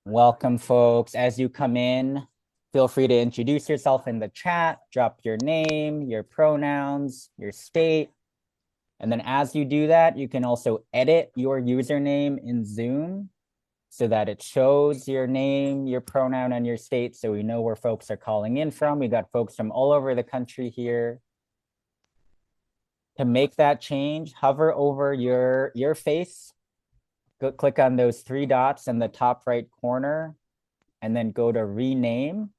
Welcome, folks. As you come in, feel free to introduce yourself in the chat, drop your name, your pronouns, your state. And then as you do that, you can also edit your username in Zoom so that it shows your name, your pronoun, and your state so we know where folks are calling in from. We got folks from all over the country here. To make that change, hover over your face, click on those three dots in the top right corner, and then go to rename.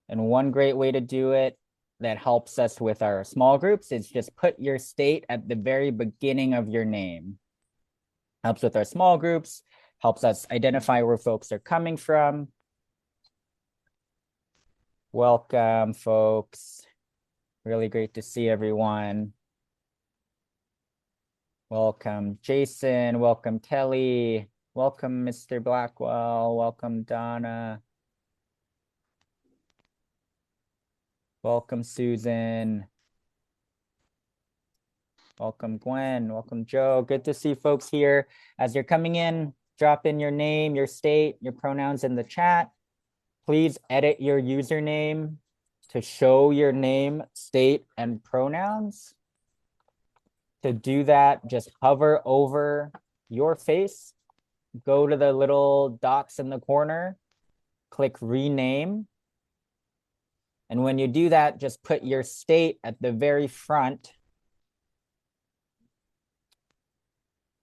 And one great way to do it that helps us with our small groups is just put your state at the very beginning of your name. Helps with our small groups, helps us identify where folks are coming from. Welcome, folks. Really great to see everyone. Welcome, Jason. Welcome, Kelly. Welcome, Mr. Blackwell. Welcome, Donna. Welcome, Susan. Welcome, Gwen. Welcome, Joe. Good to see folks here. As you're coming in, drop in your name, your state, your pronouns in the chat. Please edit your username to show your name, state, and pronouns. To do that, just hover over your face, go to the little dots in the corner, click rename. And when you do that, just put your state at the very front.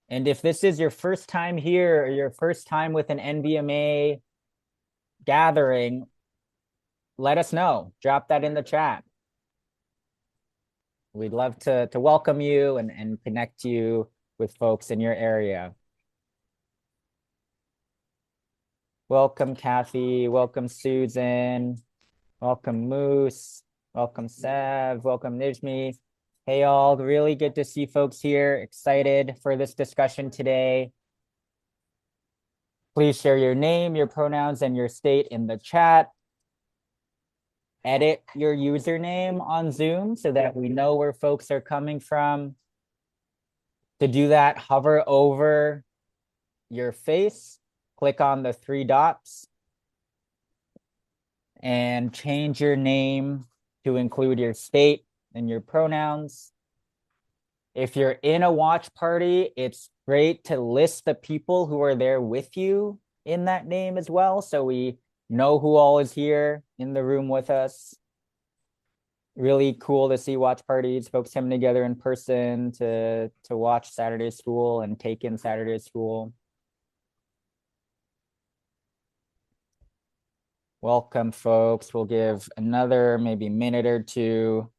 And if this is your first time here or your first time with an NVMA gathering, let us know. Drop that in the chat. We'd love to welcome you and connect you with folks in your area. Welcome, Kathy. Welcome, Susan. Welcome, Moose. Welcome, Sev. Welcome, Nijmi. Hey, all. Really good to see folks here. Excited for this discussion today. Please share your name, your pronouns, and your state in the chat. Edit your username on Zoom so that we know where folks are coming from. To do that, hover over your face, click on the three dots, and change your name to include your state and your pronouns. If you're in a watch party, it's great to list the people who are there with you in that name as well, so we know who all is here in the room with us. Really cool to see watch parties, folks coming together in person to watch Saturday School and take in Saturday School. Welcome, folks. We'll give another maybe minute or two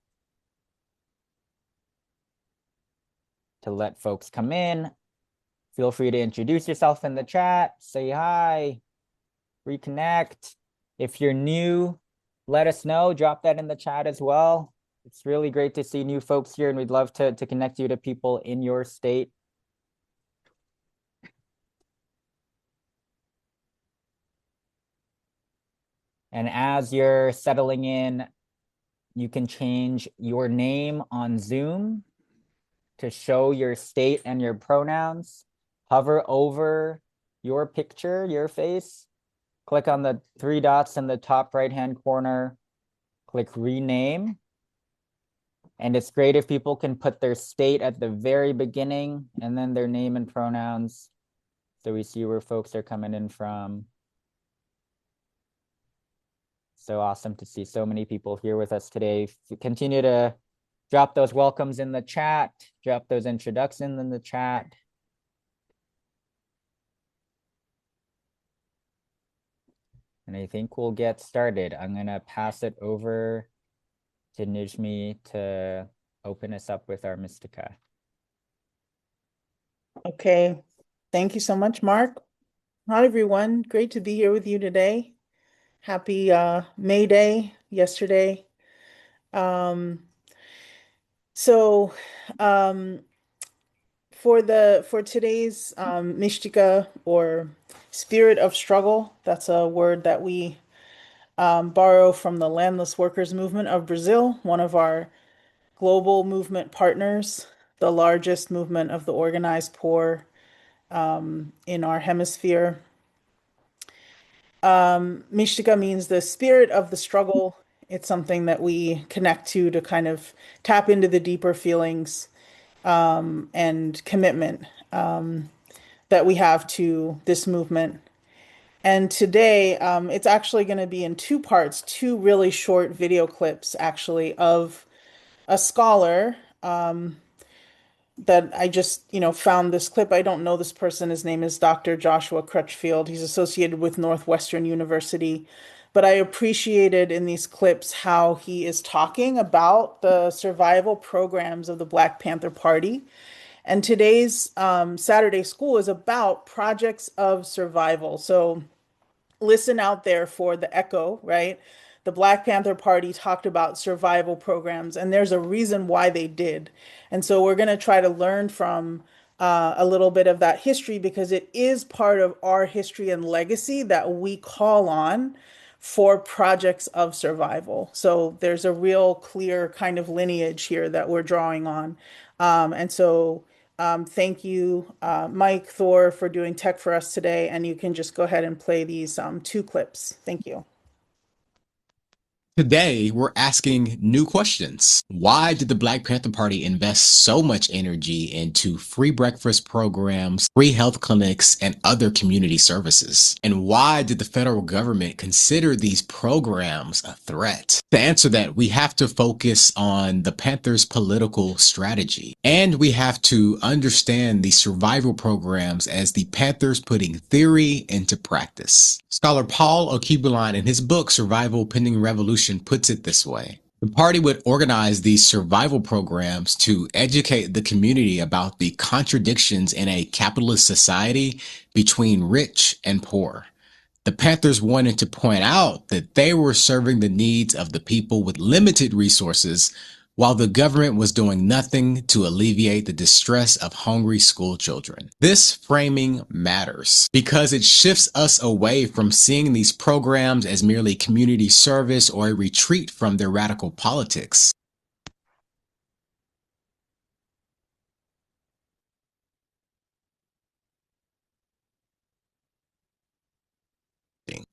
to let folks come in. Feel free to introduce yourself in the chat, say hi, reconnect. If you're new, let us know, drop that in the chat as well. It's really great to see new folks here, and we'd love to connect you to people in your state. And as you're settling in, you can change your name on Zoom to show your state and your pronouns. Hover over your picture, your face, click on the three dots in the top right-hand corner, click rename. And it's great if people can put their state at the very beginning and then their name and pronouns, so we see where folks are coming in from. So awesome to see so many people here with us today. Continue to drop those welcomes in the chat, drop those introductions in the chat. And I think we'll get started. I'm gonna pass it over to Nijmi to open us up with our Mystica. Okay, thank you so much, Mark. Hi, everyone. Great to be here with you today. Happy May Day yesterday. So for today's Mystica, or spirit of struggle, that's a word that we borrow from the landless workers movement of Brazil, one of our global movement partners, the largest movement of the organized poor in our hemisphere. Mishtika means the spirit of the struggle. It's something that we connect to kind of tap into the deeper feelings and commitment that we have to this movement. And today, it's actually going to be in two parts, two really short video clips, actually, of a scholar that I just, found this clip. I don't know this person. His name is Dr. Joshua Crutchfield. He's associated with Northwestern University. But I appreciated in these clips how he is talking about the survival programs of the Black Panther Party. And today's Saturday School is about projects of survival. So listen out there for the echo, right? The Black Panther Party talked about survival programs, and there's a reason why they did. And so we're going to try to learn from a little bit of that history because it is part of our history and legacy that we call on for projects of survival. So there's a real clear kind of lineage here that we're drawing on. Thank you, Mike Thor, for doing tech for us today. And you can just go ahead and play these two clips. Thank you. Today, we're asking new questions. Why did the Black Panther Party invest so much energy into free breakfast programs, free health clinics, and other community services? And why did the federal government consider these programs a threat? To answer that, we have to focus on the Panthers' political strategy. And we have to understand the survival programs as the Panthers putting theory into practice. Scholar Paul Okibulon, in his book, Survival Pending Revolution, puts it this way. The party would organize these survival programs to educate the community about the contradictions in a capitalist society between rich and poor. The Panthers wanted to point out that they were serving the needs of the people with limited resources, while the government was doing nothing to alleviate the distress of hungry school children. This framing matters because it shifts us away from seeing these programs as merely community service or a retreat from their radical politics.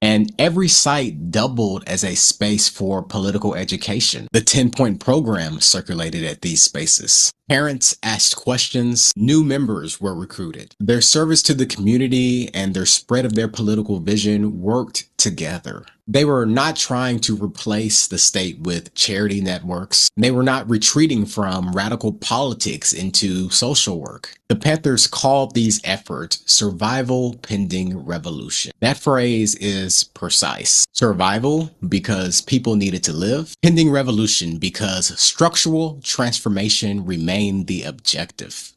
And every site doubled as a space for political education. The 10-point program circulated at these spaces. Parents asked questions, new members were recruited. Their service to the community and their spread of their political vision worked together. They were not trying to replace the state with charity networks. They were not retreating from radical politics into social work. The Panthers called these efforts survival pending revolution. That phrase is precise. Survival because people needed to live. Pending revolution because structural transformation remained the objective.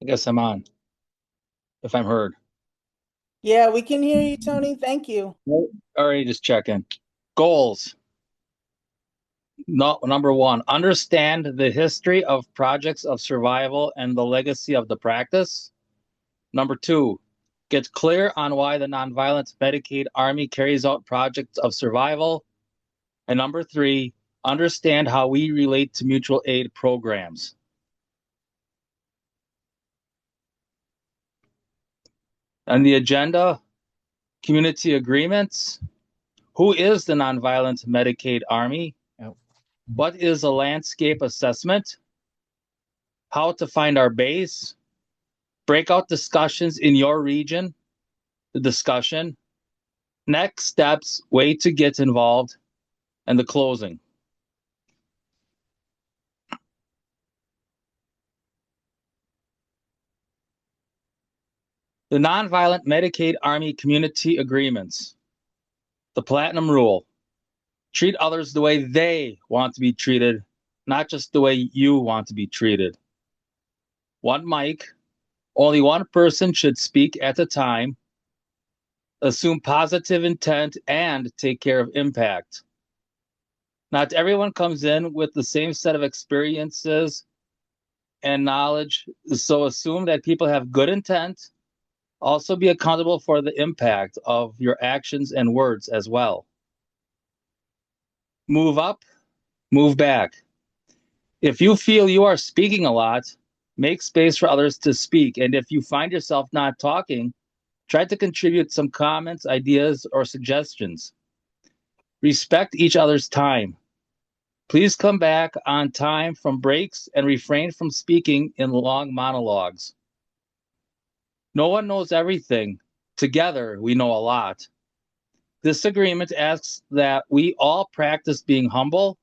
I guess I'm on, if I'm heard. Yeah, we can hear you, Tony. Thank you. Already just checking. Goals. No, number one, understand the history of projects of survival and the legacy of the practice. Number two, get clear on why the Nonviolent Medicaid Army carries out projects of survival. And number three, understand how we relate to mutual aid programs. On the agenda, community agreements. Who is the Nonviolent Medicaid Army? Oh. What is a landscape assessment? How to find our base? Breakout discussions in your region, the discussion, next steps, way to get involved, and the closing. The Nonviolent Medicaid Army Community Agreements. The Platinum Rule. Treat others the way they want to be treated, not just the way you want to be treated. One mic. Only one person should speak at a time. Assume positive intent and take care of impact. Not everyone comes in with the same set of experiences and knowledge, so assume that people have good intent. Also be accountable for the impact of your actions and words as well. Move up, move back. If you feel you are speaking a lot, make space for others to speak. And if you find yourself not talking, try to contribute some comments, ideas, or suggestions. Respect each other's time. Please come back on time from breaks and refrain from speaking in long monologues. No one knows everything. Together, we know a lot. This agreement asks that we all practice being humble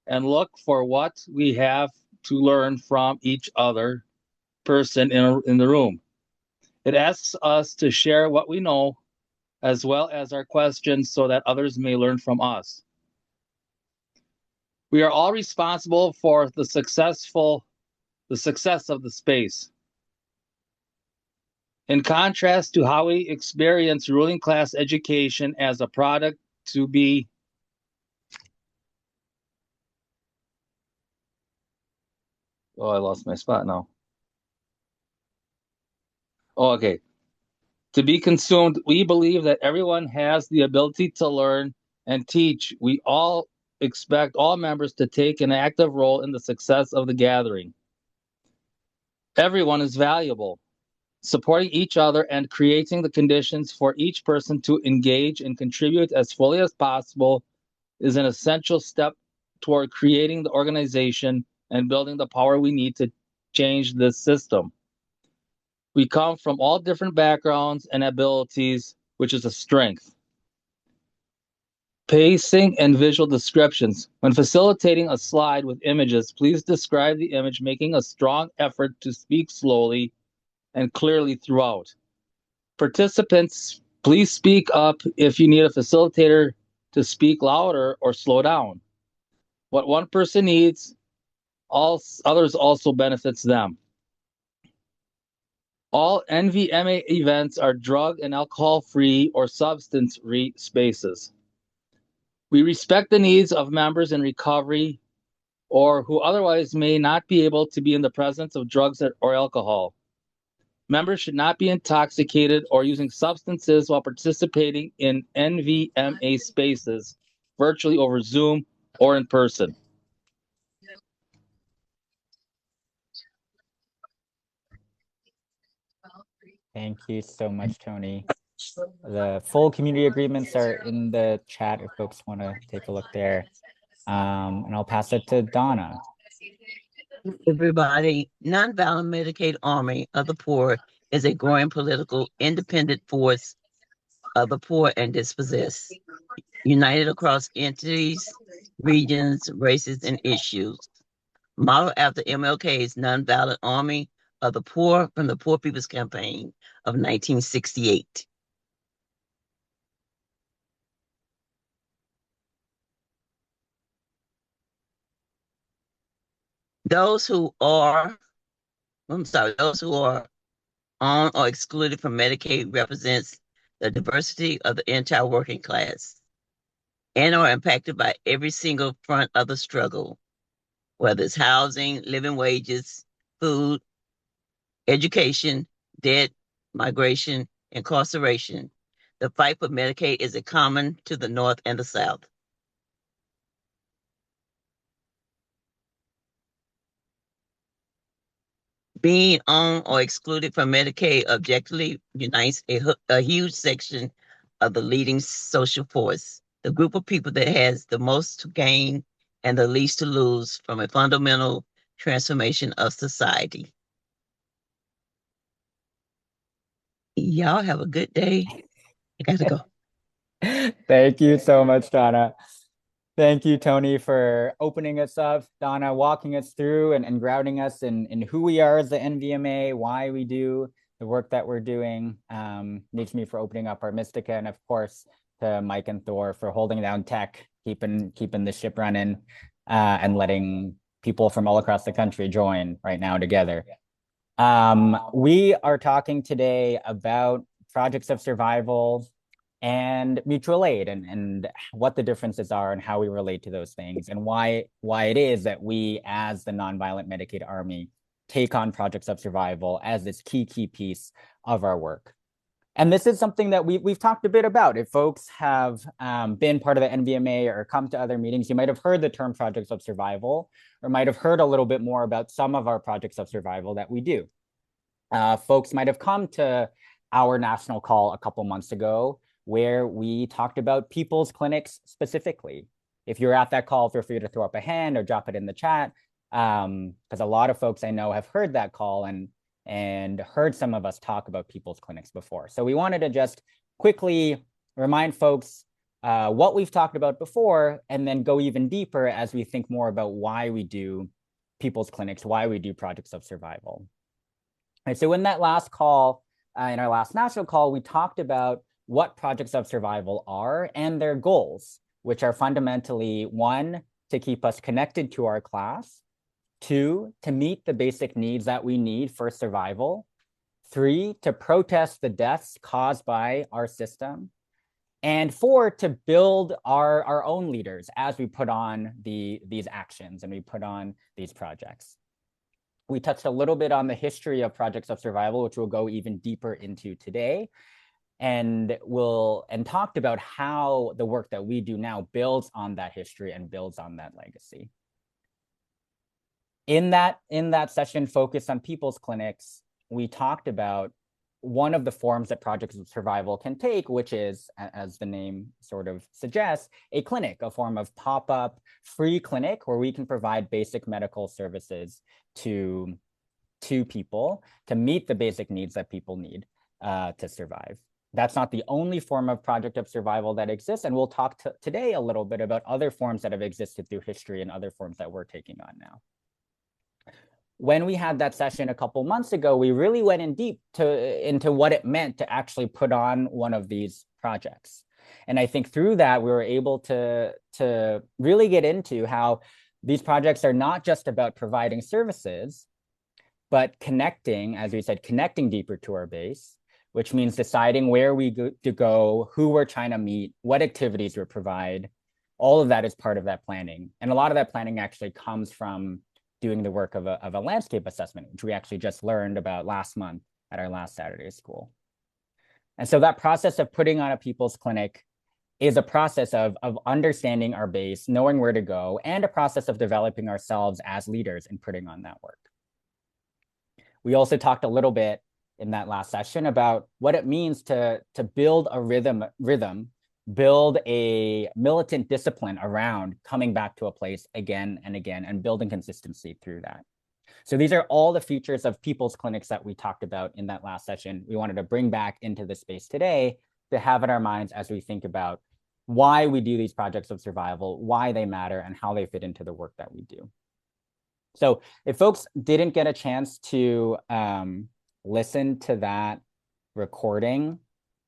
and look for what we have to learn from each other person in the room. It asks us to share what we know as well as our questions so that others may learn from us. We are all responsible for the success of the space. In contrast to how we experience ruling class education as a product to be I lost my spot now. Okay. To be consumed, we believe that everyone has the ability to learn and teach. We all expect all members to take an active role in the success of the gathering. Everyone is valuable. Supporting each other and creating the conditions for each person to engage and contribute as fully as possible is an essential step toward creating the organization and building the power we need to change this system. We come from all different backgrounds and abilities, which is a strength. Pacing and visual descriptions. When facilitating a slide with images, please describe the image, making a strong effort to speak slowly and clearly throughout. Participants, please speak up if you need a facilitator to speak louder or slow down. What one person needs, others also benefits them. All NVMA events are drug and alcohol-free or substance-free spaces. We respect the needs of members in recovery or who otherwise may not be able to be in the presence of drugs or alcohol. Members should not be intoxicated or using substances while participating in NVMA spaces, virtually over Zoom or in person. Thank you so much, Tony. The full community agreements are in the chat if folks want to take a look there. And I'll pass it to Donna. Everybody, Nonviolent Medicaid Army of the Poor is a growing political independent force of the poor and dispossessed, united across entities, regions, races, and issues. Modeled after MLK's Nonviolent Army of the Poor from the Poor People's Campaign of 1968. Those who are on or excluded from Medicaid represents the diversity of the entire working class and are impacted by every single front of the struggle, whether it's housing, living wages, food, education, debt, migration, incarceration. The fight for Medicaid is a common to the North and the South. Being on or excluded from Medicaid objectively unites a huge section of the leading social force, the group of people that has the most to gain and the least to lose from a fundamental transformation of society. Y'all have a good day. I gotta go. Thank you so much, Donna. Thank you, Tony, for opening us up. Donna, walking us through and grounding us in who we are as the NVMA, why we do the work that we're doing. Nichmi for opening up our Mystica, and of course to Mike and Thor for holding down tech, keeping the ship running, and letting people from all across the country join right now together. We are talking today about projects of survival and mutual aid and what the differences are and how we relate to those things and why it is that we as the Nonviolent Medicaid Army take on projects of survival as this key piece of our work. And this is something that we've talked a bit about. If folks have been part of the NVMA or come to other meetings, you might have heard the term projects of survival, or might have heard a little bit more about some of our projects of survival that we do. Folks might have come to our national call a couple months ago, where we talked about people's clinics specifically. If you're at that call, feel free to throw up a hand or drop it in the chat, because a lot of folks I know have heard that call and heard some of us talk about people's clinics before. So we wanted to just quickly remind folks what we've talked about before, and then go even deeper as we think more about why we do people's clinics, why we do projects of survival. And so in that last call, in our last national call, we talked about what projects of survival are and their goals, which are fundamentally, 1, to keep us connected to our class, 2, to meet the basic needs that we need for survival, 3, to protest the deaths caused by our system, and 4, to build our own leaders as we put on these actions and we put on these projects. We touched a little bit on the history of projects of survival, which we'll go even deeper into today, and talked about how the work that we do now builds on that history and builds on that legacy. In that session focused on people's clinics, we talked about one of the forms that projects of survival can take, which is, as the name sort of suggests, a clinic, a form of pop-up free clinic where we can provide basic medical services to people to meet the basic needs that people need to survive. That's not the only form of project of survival that exists, and we'll talk today a little bit about other forms that have existed through history and other forms that we're taking on now. When we had that session a couple months ago, we really went in deep into what it meant to actually put on one of these projects. And I think through that, we were able to really get into how these projects are not just about providing services, but connecting, as we said, connecting deeper to our base, which means deciding where we go, who we're trying to meet, what activities we provide. All of that is part of that planning. And a lot of that planning actually comes from doing the work of a landscape assessment, which we actually just learned about last month at our last Saturday school. And so that process of putting on a people's clinic is a process of understanding our base, knowing where to go, and a process of developing ourselves as leaders and putting on that work. We also talked a little bit in that last session about what it means to build a rhythm, build a militant discipline around coming back to a place again and again and building consistency through that. So these are all the features of people's clinics that we talked about in that last session. We wanted to bring back into the space today to have in our minds as we think about why we do these projects of survival, why they matter, and how they fit into the work that we do. So if folks didn't get a chance to listen to that recording,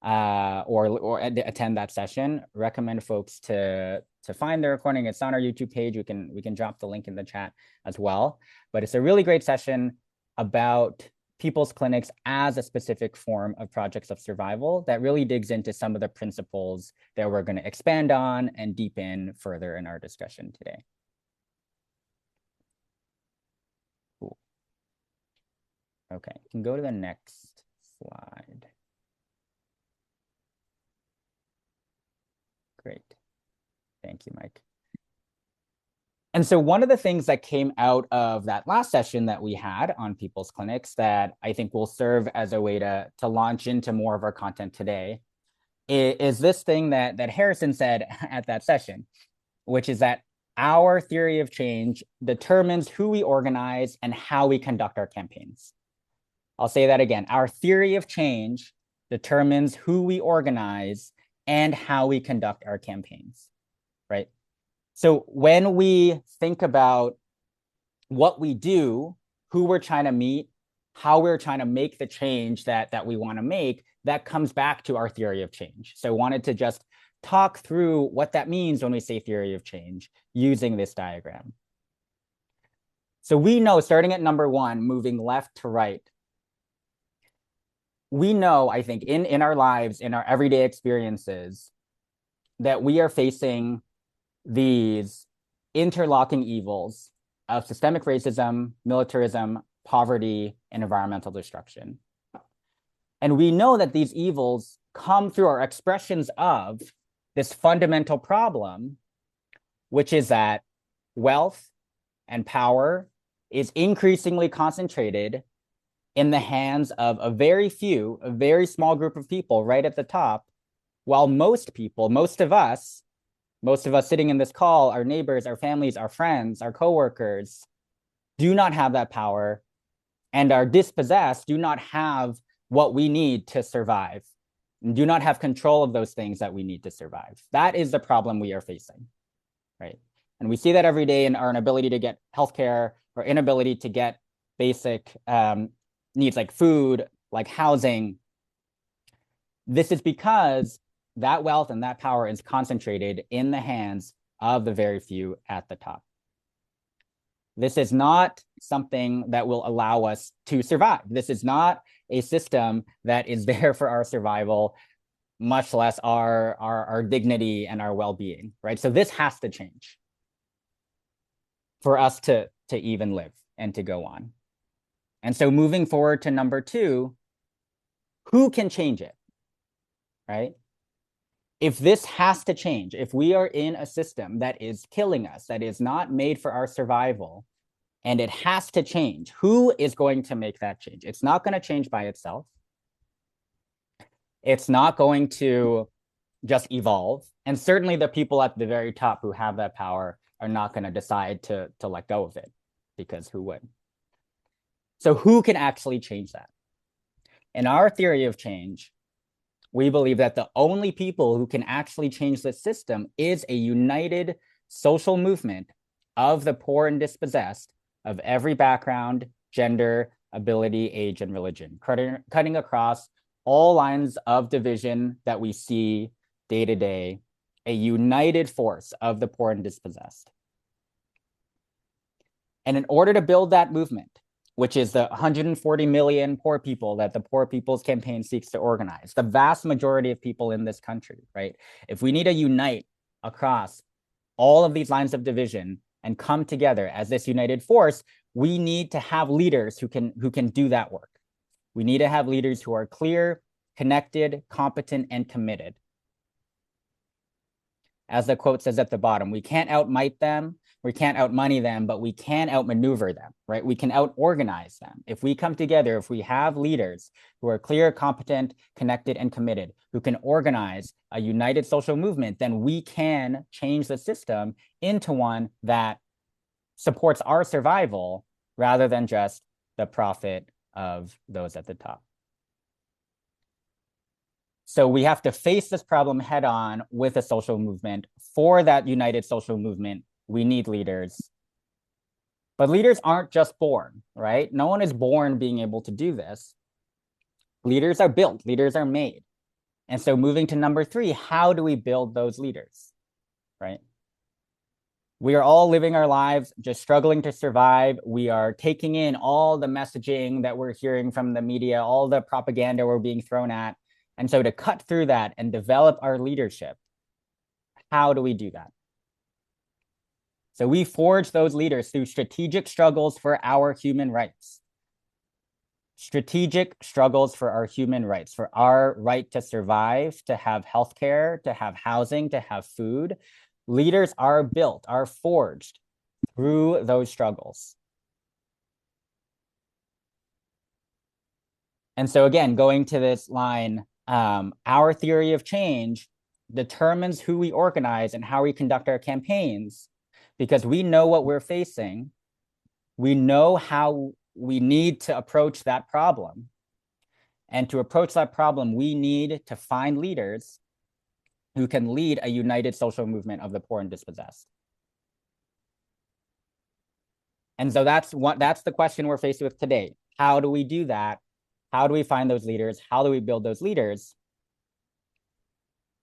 or attend that session, recommend folks to find the recording. It's on our YouTube page. We can drop the link in the chat as well. But it's a really great session about people's clinics as a specific form of projects of survival that really digs into some of the principles that we're going to expand on and deepen further in our discussion today. Cool. Okay, you can go to the next slide. Great. Thank you, Mike. And so one of the things that came out of that last session that we had on people's clinics that I think will serve as a way to launch into more of our content today is this thing that Harrison said at that session, which is that our theory of change determines who we organize and how we conduct our campaigns. I'll say that again. Our theory of change determines who we organize and how we conduct our campaigns, right? So when we think about what we do, who we're trying to meet, how we're trying to make the change that we want to make, that comes back to our theory of change. So I wanted to just talk through what that means when we say theory of change using this diagram. So we know, starting at number 1, moving left to right, we know, I think, in our lives, in our everyday experiences, that we are facing these interlocking evils of systemic racism, militarism, poverty, and environmental destruction. And we know that these evils come through our expressions of this fundamental problem, which is that wealth and power is increasingly concentrated in the hands of a very few, a very small group of people right at the top, while most people, most of us sitting in this call, our neighbors, our families, our friends, our coworkers, do not have that power and are dispossessed, do not have what we need to survive, and do not have control of those things that we need to survive. That is the problem we are facing, right? And we see that every day in our inability to get healthcare or inability to get basic needs like food, like housing. This is because that wealth and that power is concentrated in the hands of the very few at the top. This is not something that will allow us to survive. This is not a system that is there for our survival, much less our dignity and our well-being, right? So this has to change for us to even live and to go on. And so moving forward to number 2, who can change it, right? If this has to change, if we are in a system that is killing us, that is not made for our survival, and it has to change, who is going to make that change? It's not going to change by itself. It's not going to just evolve. And certainly the people at the very top who have that power are not going to decide to let go of it, because who would? So who can actually change that? In our theory of change, we believe that the only people who can actually change the system is a united social movement of the poor and dispossessed of every background, gender, ability, age, and religion, cutting across all lines of division that we see day to day, a united force of the poor and dispossessed. And in order to build that movement, which is the 140 million poor people that the Poor People's Campaign seeks to organize, the vast majority of people in this country, right? If we need to unite across all of these lines of division and come together as this united force, we need to have leaders who can do that work. We need to have leaders who are clear, connected, competent, and committed. As the quote says at the bottom, we can't outmight them, we can't outmoney them, but we can outmaneuver them, right? We can outorganize them. If we come together, if we have leaders who are clear, competent, connected, and committed, who can organize a united social movement, then we can change the system into one that supports our survival rather than just the profit of those at the top. So we have to face this problem head on with a social movement. For that united social movement, we need leaders. But leaders aren't just born, right? No one is born being able to do this. Leaders are built, leaders are made. And so moving to number 3, how do we build those leaders, right? We are all living our lives just struggling to survive. We are taking in all the messaging that we're hearing from the media, all the propaganda we're being thrown at. And so to cut through that and develop our leadership, how do we do that? So we forge those leaders through strategic struggles for our human rights. Strategic struggles for our human rights, for our right to survive, to have healthcare, to have housing, to have food. Leaders are built, are forged through those struggles. And so again, going to this line, our theory of change determines who we organize and how we conduct our campaigns, because we know what we're facing. We know how we need to approach that problem. And to approach that problem, we need to find leaders who can lead a united social movement of the poor and dispossessed. And so that's the question we're faced with today. How do we do that? How do we find those leaders? How do we build those leaders?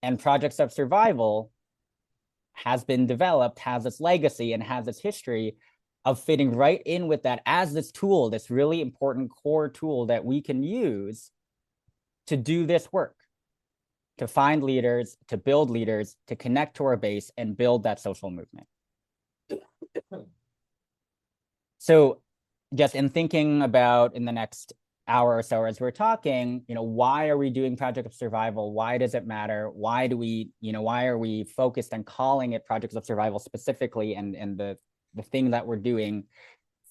And Projects of Survival has been developed, has its legacy, and has its history of fitting right in with that as this tool, this really important core tool that we can use to do this work, to find leaders, to build leaders, to connect to our base and build that social movement. So just in thinking about in the next hour or so as we're talking, why are we doing Project of Survival? Why does it matter? Why are we focused on calling it Projects of Survival specifically, and the thing that we're doing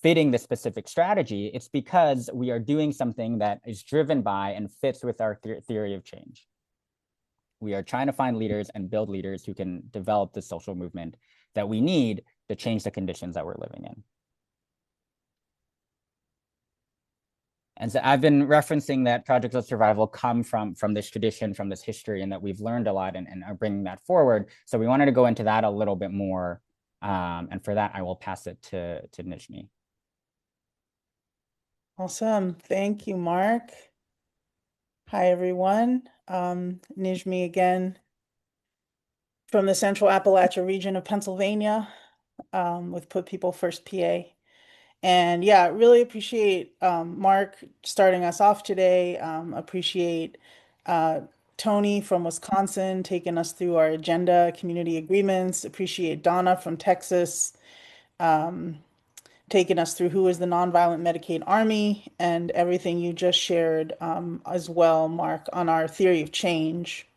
fitting the specific strategy? It's because we are doing something that is driven by and fits with our theory of change. We are trying to find leaders and build leaders who can develop the social movement that we need to change the conditions that we're living in. And so I've been referencing that Projects of Survival come from this tradition, from this history, and that we've learned a lot and are bringing that forward. So we wanted to go into that a little bit more. And for that, I will pass it to Nijmi. Awesome. Thank you, Mark. Hi, everyone. Nijmi again from the Central Appalachia region of Pennsylvania, with Put People First PA. And yeah, really appreciate Mark starting us off today. Appreciate Tony from Wisconsin taking us through our agenda, community agreements. Appreciate Donna from Texas taking us through who is the Nonviolent Medicaid Army, and everything you just shared as well, Mark, on our theory of change.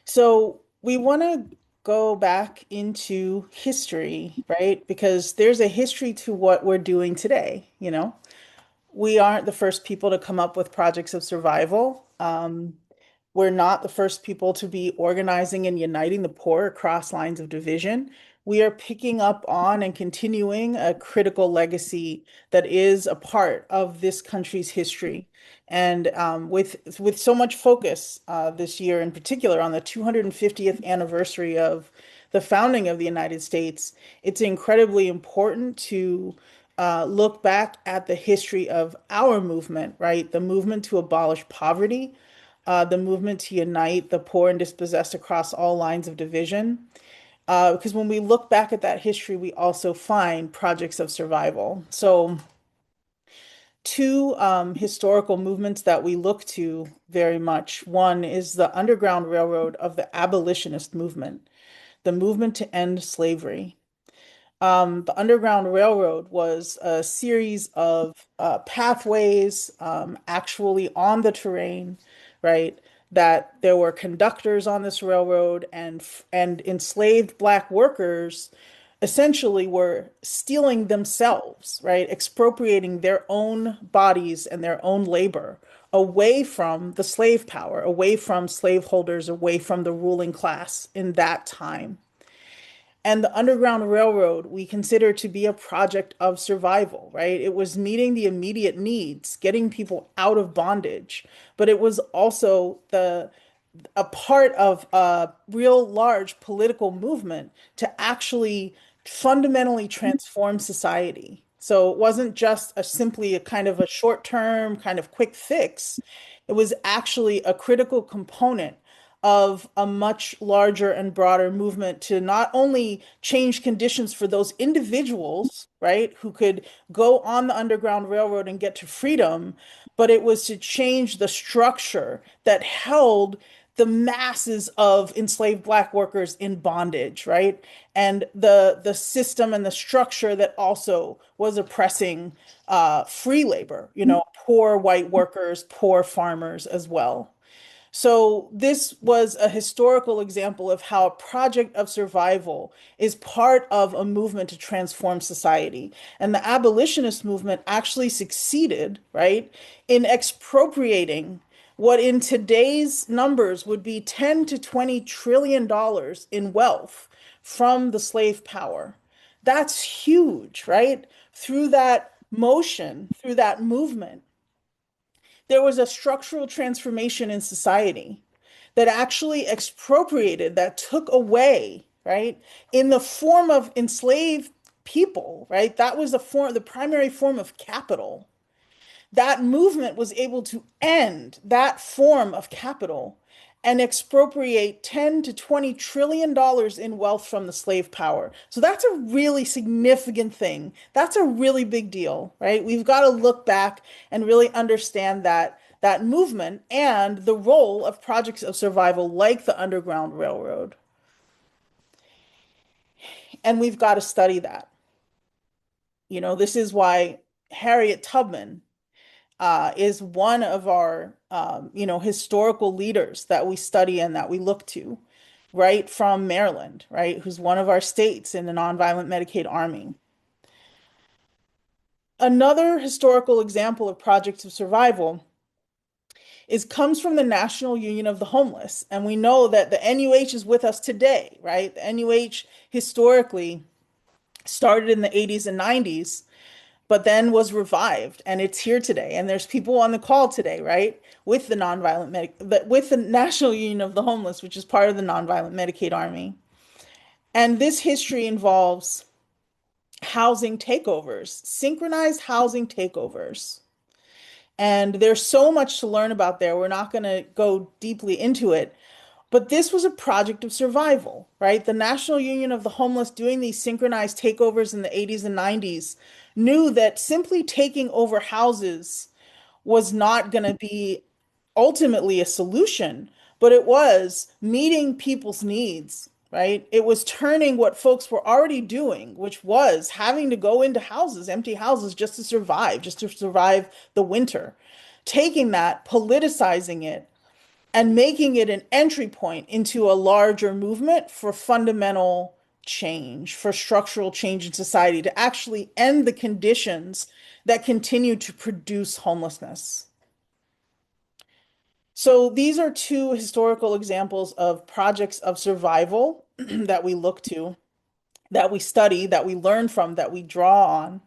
So we want to go back into history, right? Because there's a history to what we're doing today, We aren't the first people to come up with projects of survival. We're not the first people to be organizing and uniting the poor across lines of division. We are picking up on and continuing a critical legacy that is a part of this country's history. And with so much focus this year in particular on the 250th anniversary of the founding of the United States, it's incredibly important to look back at the history of our movement, right? The movement to abolish poverty, the movement to unite the poor and dispossessed across all lines of division. Because when we look back at that history, we also find projects of survival. So, two historical movements that we look to very much. One is the Underground Railroad of the abolitionist movement, the movement to end slavery. The Underground Railroad was a series of pathways actually on the terrain, right? That there were conductors on this railroad, and enslaved Black workers essentially were stealing themselves, right? Expropriating their own bodies and their own labor away from the slave power, away from slaveholders, away from the ruling class in that time. And the Underground Railroad we consider to be a project of survival, right? It was meeting the immediate needs, getting people out of bondage, but it was also a part of a real large political movement to actually fundamentally transform society. So it wasn't just simply a kind of a short-term, kind of quick fix. It was actually a critical component of a much larger and broader movement to not only change conditions for those individuals, right, who could go on the Underground Railroad and get to freedom, but it was to change the structure that held the masses of enslaved Black workers in bondage, right? And the system and the structure that also was oppressing free labor, poor white workers, poor farmers as well. So this was a historical example of how a project of survival is part of a movement to transform society. And the abolitionist movement actually succeeded, right, in expropriating what in today's numbers would be 10 to 20 trillion dollars in wealth from the slave power. That's huge, right? Through that motion, through that movement, there was a structural transformation in society that actually expropriated, that took away, right, in the form of enslaved people, right? That was the primary form of capital. That movement was able to end that form of capital and expropriate 10 to 20 trillion dollars in wealth from the slave power. So that's a really significant thing. That's a really big deal, right? We've got to look back and really understand that movement and the role of projects of survival like the Underground Railroad. And we've got to study that. This is why Harriet Tubman is one of our, historical leaders that we study and that we look to, right, from Maryland, right, who's one of our states in the Nonviolent Medicaid Army. Another historical example of projects of survival comes from the National Union of the Homeless. And we know that the NUH is with us today, right? The NUH historically started in the 80s and 90s, but then was revived, and it's here today. And there's people on the call today, right? With with the National Union of the Homeless, which is part of the Nonviolent Medicaid Army. And this history involves housing takeovers, synchronized housing takeovers. And there's so much to learn about there. We're not going to go deeply into it. But this was a project of survival, right? The National Union of the Homeless doing these synchronized takeovers in the 80s and 90s knew that simply taking over houses was not going to be ultimately a solution, but it was meeting people's needs, right? It was turning what folks were already doing, which was having to go into houses, empty houses, just to survive the winter. Taking that, politicizing it, and making it an entry point into a larger movement for fundamental change, for structural change in society, to actually end the conditions that continue to produce homelessness. So these are two historical examples of projects of survival that we look to, that we study, that we learn from, that we draw on,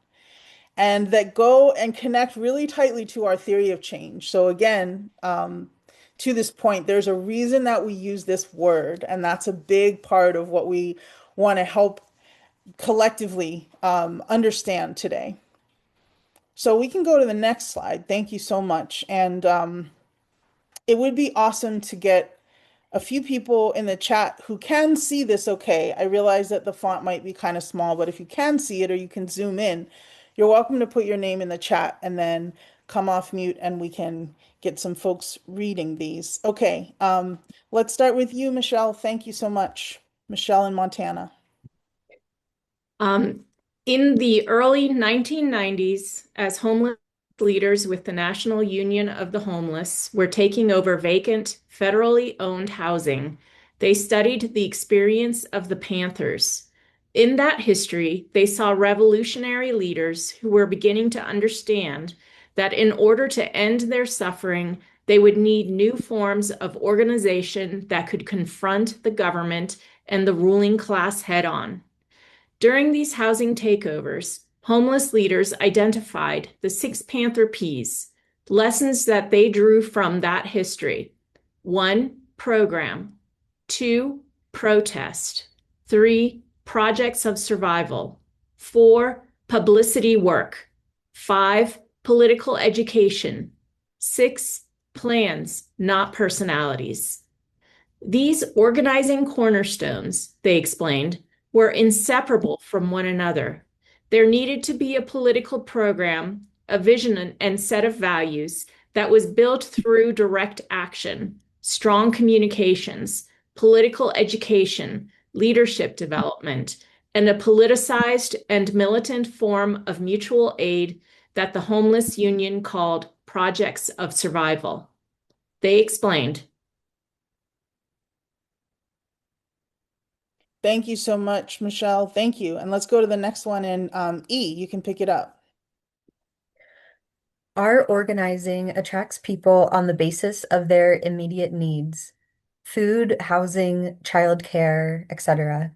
and that go and connect really tightly to our theory of change. So again, to this point, there's a reason that we use this word, and that's a big part of what we want to help collectively understand today. So we can go to the next slide. Thank you so much. And it would be awesome to get a few people in the chat who can see this okay. I realize that the font might be kind of small, but if you can see it or you can zoom in, you're welcome to put your name in the chat and then come off mute and we can get some folks reading these. Okay, let's start with you, Michelle. Thank you so much. Michelle in Montana. In the early 1990s, as homeless leaders with the National Union of the Homeless were taking over vacant, federally owned housing, they studied the experience of the Panthers. In that history, they saw revolutionary leaders who were beginning to understand that in order to end their suffering, they would need new forms of organization that could confront the government and the ruling class head on. During these housing takeovers, homeless leaders identified the Six Panther Ps, lessons that they drew from that history. 1. Program. 2. Protest. 3. Projects of survival. 4. Publicity work. 5. Political education. 6. Plans, not personalities. These organizing cornerstones, they explained, were inseparable from one another. There needed to be a political program, a vision and set of values that was built through direct action, strong communications, political education, leadership development, and a politicized and militant form of mutual aid that the Homeless Union called Projects of Survival. They explained, Thank you so much, Michelle. Thank you. And let's go to the next one. And E, you can pick it up. Our organizing attracts people on the basis of their immediate needs: food, housing, childcare, etc.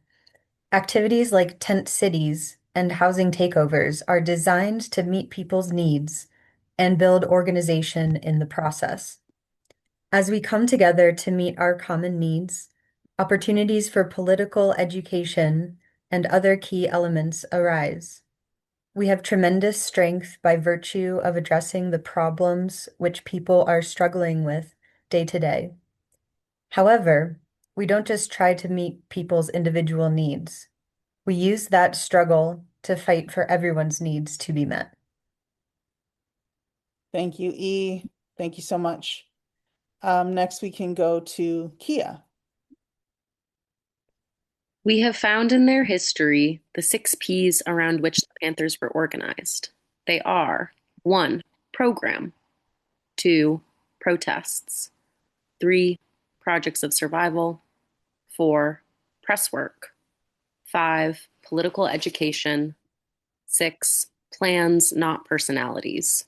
Activities like tent cities and housing takeovers are designed to meet people's needs and build organization in the process. As we come together to meet our common needs, opportunities for political education and other key elements arise. We have tremendous strength by virtue of addressing the problems which people are struggling with day to day. However, we don't just try to meet people's individual needs. We use that struggle to fight for everyone's needs to be met. Thank you, E. Thank you so much. Next, we can go to Kia. We have found in their history the 6 Ps around which the Panthers were organized. They are 1. Program, 2. Protests, 3. Projects of survival, 4. Press work, 5. Political education, 6. Plans, not personalities.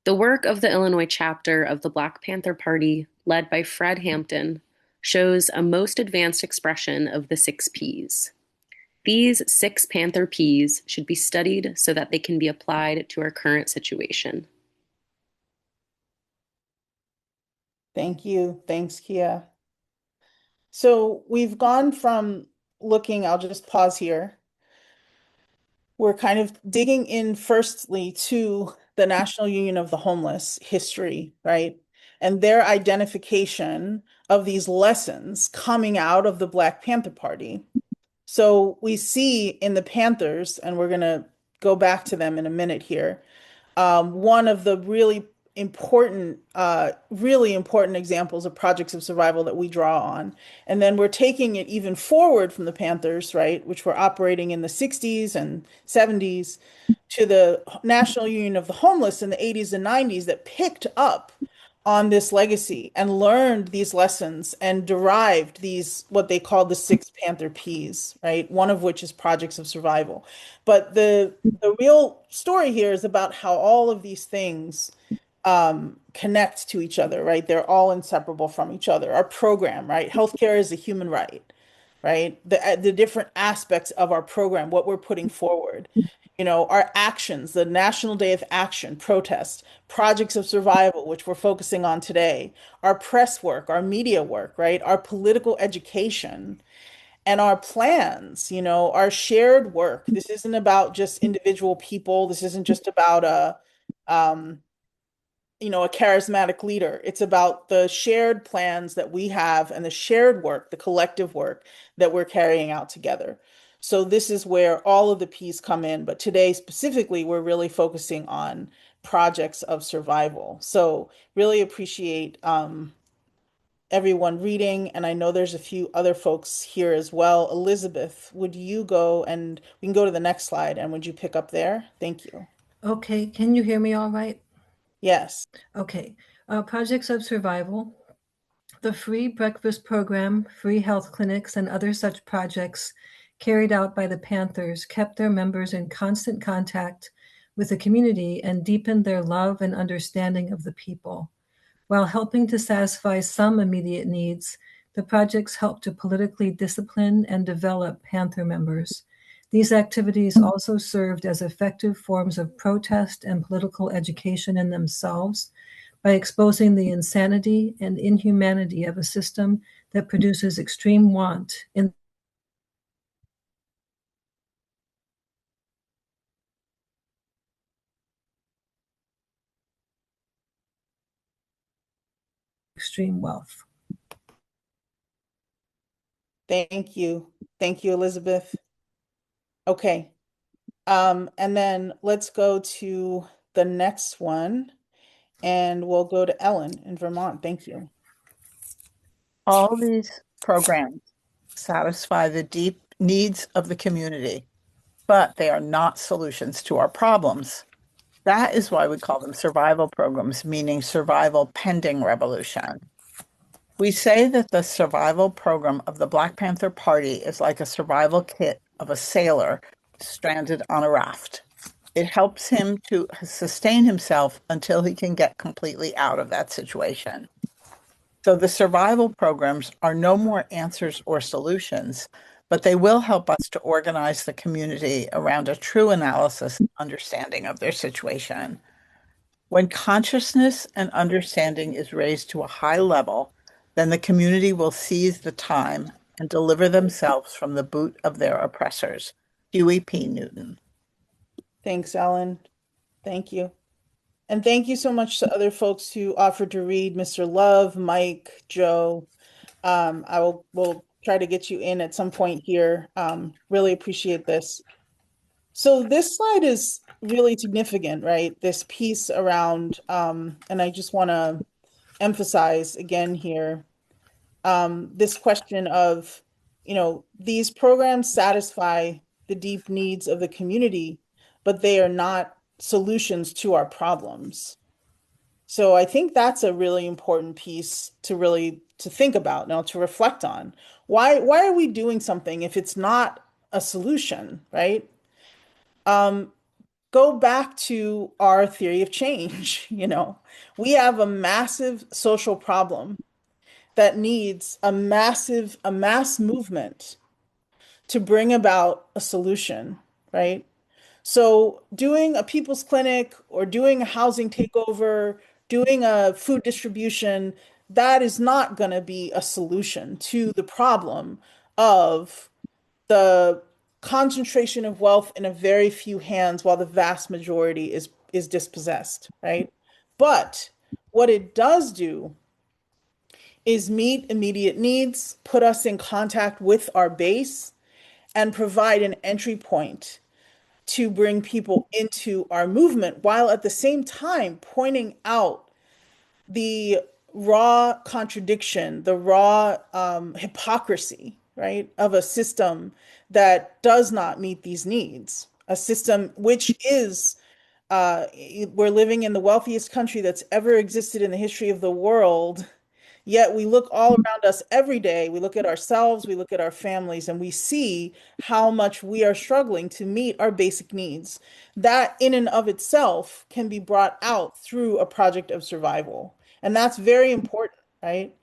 The work of the Illinois chapter of the Black Panther Party, led by Fred Hampton, shows a most advanced expression of the 6 Ps. These 6 Panther Ps should be studied so that they can be applied to our current situation. Thank you. Thanks, Kia. So we've gone from looking, I'll just pause here. We're kind of digging in firstly to the National Union of the Homeless history, right? And their identification of these lessons coming out of the Black Panther Party. So we see in the Panthers, and we're going to go back to them in a minute here, one of the really important examples of projects of survival that we draw on. And then we're taking it even forward from the Panthers, right, which were operating in the 60s and 70s, to the National Union of the Homeless in the 80s and 90s that picked up on this legacy and learned these lessons and derived these, what they called the 6 Panther Ps, right? One of which is projects of survival. But the real story here is about how all of these things connect to each other, right? They're all inseparable from each other. Our program, right? Healthcare is a human right, right? The different aspects of our program, what we're putting forward, our actions, the National Day of Action, protest, projects of survival, which we're focusing on today, our press work, our media work, right? Our political education and our plans, our shared work. This isn't about just individual people. This isn't just about um, a charismatic leader. It's about the shared plans that we have and the shared work, the collective work that we're carrying out together. So this is where all of the P's come in. But today specifically, we're really focusing on projects of survival. So really appreciate everyone reading. And I know there's a few other folks here as well. Elizabeth, would you go, and we can go to the next slide, and would you pick up there? Thank you. Okay, can you hear me all right? Yes. Okay. Projects of survival. The free breakfast program, free health clinics, and other such projects carried out by the Panthers kept their members in constant contact with the community and deepened their love and understanding of the people. While helping to satisfy some immediate needs, the projects helped to politically discipline and develop Panther members. These activities also served as effective forms of protest and political education in themselves by exposing the insanity and inhumanity of a system that produces extreme want in extreme wealth. Thank you. Thank you, Elizabeth. Okay. And then let's go to the next one, and we'll go to Ellen in Vermont. Thank you. All these programs satisfy the deep needs of the community, but they are not solutions to our problems. That is why we call them survival programs, meaning survival pending revolution. We say that the survival program of the Black Panther Party is like a survival kit of a sailor stranded on a raft. It helps him to sustain himself until he can get completely out of that situation. So the survival programs are no more answers or solutions, but they will help us to organize the community around a true analysis and understanding of their situation. When consciousness and understanding is raised to a high level, then the community will seize the time and deliver themselves from the boot of their oppressors. Huey P. Newton. Thanks, Ellen. Thank you. And thank you so much to other folks who offered to read, Mr. Love, Mike, Joe. We'll try to get you in at some point here. Really appreciate this. So this slide is really significant, right? This piece around, and I just want to emphasize again here, this question of, these programs satisfy the deep needs of the community, but they are not solutions to our problems. So I think that's a really important piece to really to think about now, to reflect on. Why are we doing something if it's not a solution, right? Go back to our theory of change, We have a massive social problem that needs a mass movement to bring about a solution, right? So doing a people's clinic or doing a housing takeover, doing a food distribution, that is not going to be a solution to the problem of the concentration of wealth in a very few hands while the vast majority is dispossessed, right? But what it does do is meet immediate needs, put us in contact with our base, and provide an entry point to bring people into our movement while at the same time pointing out the raw contradiction, the raw hypocrisy, right, of a system that does not meet these needs. A system which is, we're living in the wealthiest country that's ever existed in the history of the world. Yet we look all around us every day. We look at ourselves, we look at our families, and we see how much we are struggling to meet our basic needs. That, in and of itself, can be brought out through a project of survival. And that's very important, right?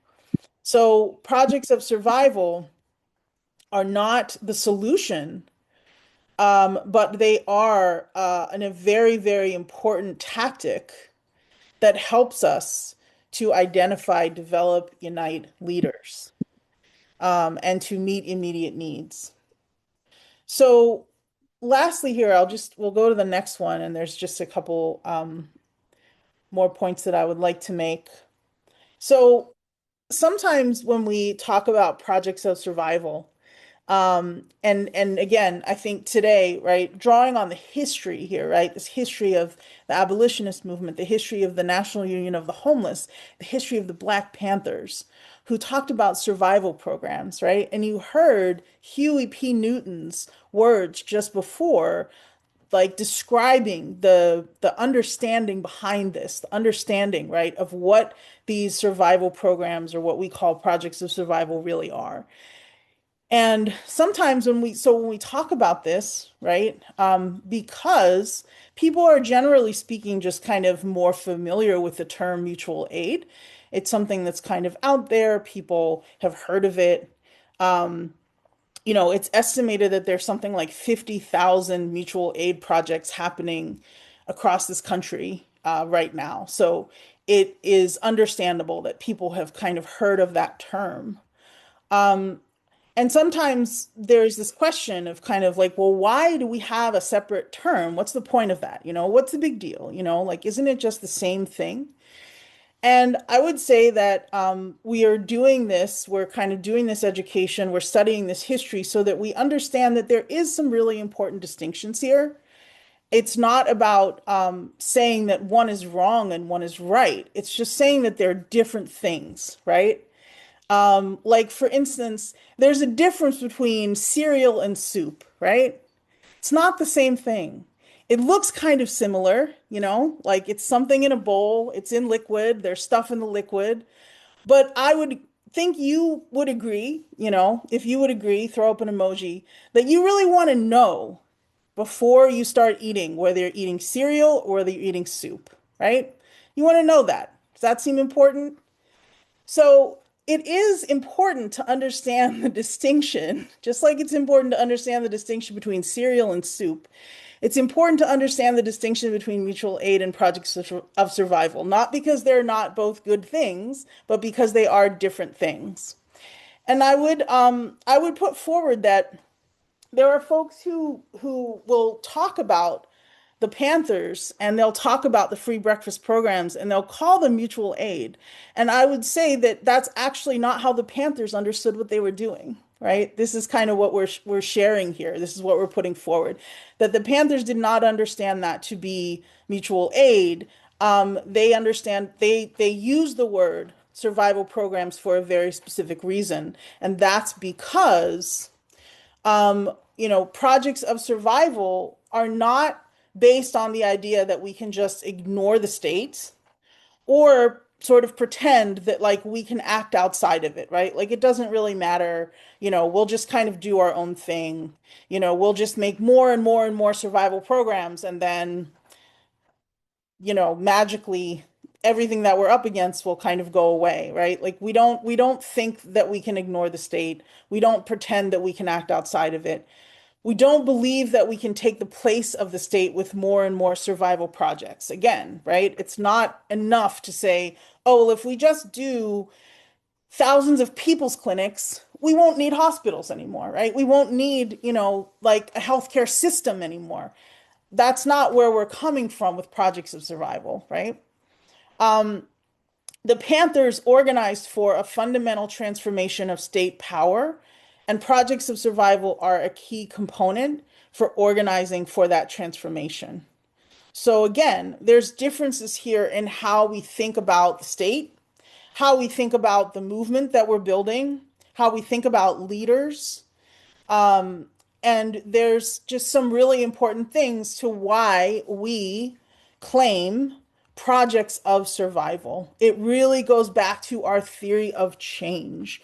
So, projects of survival are not the solution, but they are a very, very important tactic that helps us to identify, develop, unite leaders, and to meet immediate needs. So lastly here, we'll go to the next one, and there's just a couple more points that I would like to make. So sometimes when we talk about projects of survival, and again, I think today, right, drawing on the history here, right, this history of the abolitionist movement, the history of the National Union of the Homeless, the history of the Black Panthers, who talked about survival programs, right? And you heard Huey P. Newton's words just before, like describing the understanding behind this, the understanding, right, of what these survival programs or what we call projects of survival really are. And sometimes when we talk about this, right, because people are generally speaking just kind of more familiar with the term mutual aid. It's something that's kind of out there. People have heard of it. It's estimated that there's something like 50,000 mutual aid projects happening across this country right now. So it is understandable that people have kind of heard of that term. And sometimes there's this question of kind of like, well, why do we have a separate term? What's the point of that? What's the big deal? Like, isn't it just the same thing? And I would say that we are doing this, we're kind of doing this education, we're studying this history so that we understand that there is some really important distinctions here. It's not about saying that one is wrong and one is right. It's just saying that they're different things, right? Like for instance, there's a difference between cereal and soup, right? It's not the same thing. It looks kind of similar, like it's something in a bowl, it's in liquid, there's stuff in the liquid. But I would think you would agree, if you would agree, throw up an emoji, that you really want to know before you start eating whether you're eating cereal or whether you're eating soup, right? You want to know that. Does that seem important? So it is important to understand the distinction, just like it's important to understand the distinction between cereal and soup. It's important to understand the distinction between mutual aid and projects of survival, not because they're not both good things, but because they are different things. And I would put forward that there are folks who will talk about the Panthers and they'll talk about the free breakfast programs and they'll call them mutual aid. And I would say that that's actually not how the Panthers understood what they were doing, right? This is kind of what we're sharing here. This is what we're putting forward, that the Panthers did not understand that to be mutual aid. They use the word survival programs for a very specific reason, and that's because projects of survival are not based on the idea that we can just ignore the state or sort of pretend that like we can act outside of it, right? Like it doesn't really matter, we'll just kind of do our own thing. We'll just make more and more and more survival programs and then, magically everything that we're up against will kind of go away, right? Like we don't think that we can ignore the state. We don't pretend that we can act outside of it. We don't believe that we can take the place of the state with more and more survival projects. Again, right? It's not enough to say, oh, well, if we just do thousands of people's clinics, we won't need hospitals anymore, right? We won't need, like a healthcare system anymore. That's not where we're coming from with projects of survival, right? The Panthers organized for a fundamental transformation of state power, and projects of survival are a key component for organizing for that transformation. So again, there's differences here in how we think about the state, how we think about the movement that we're building, how we think about leaders. And there's just some really important things to why we claim projects of survival. It really goes back to our theory of change.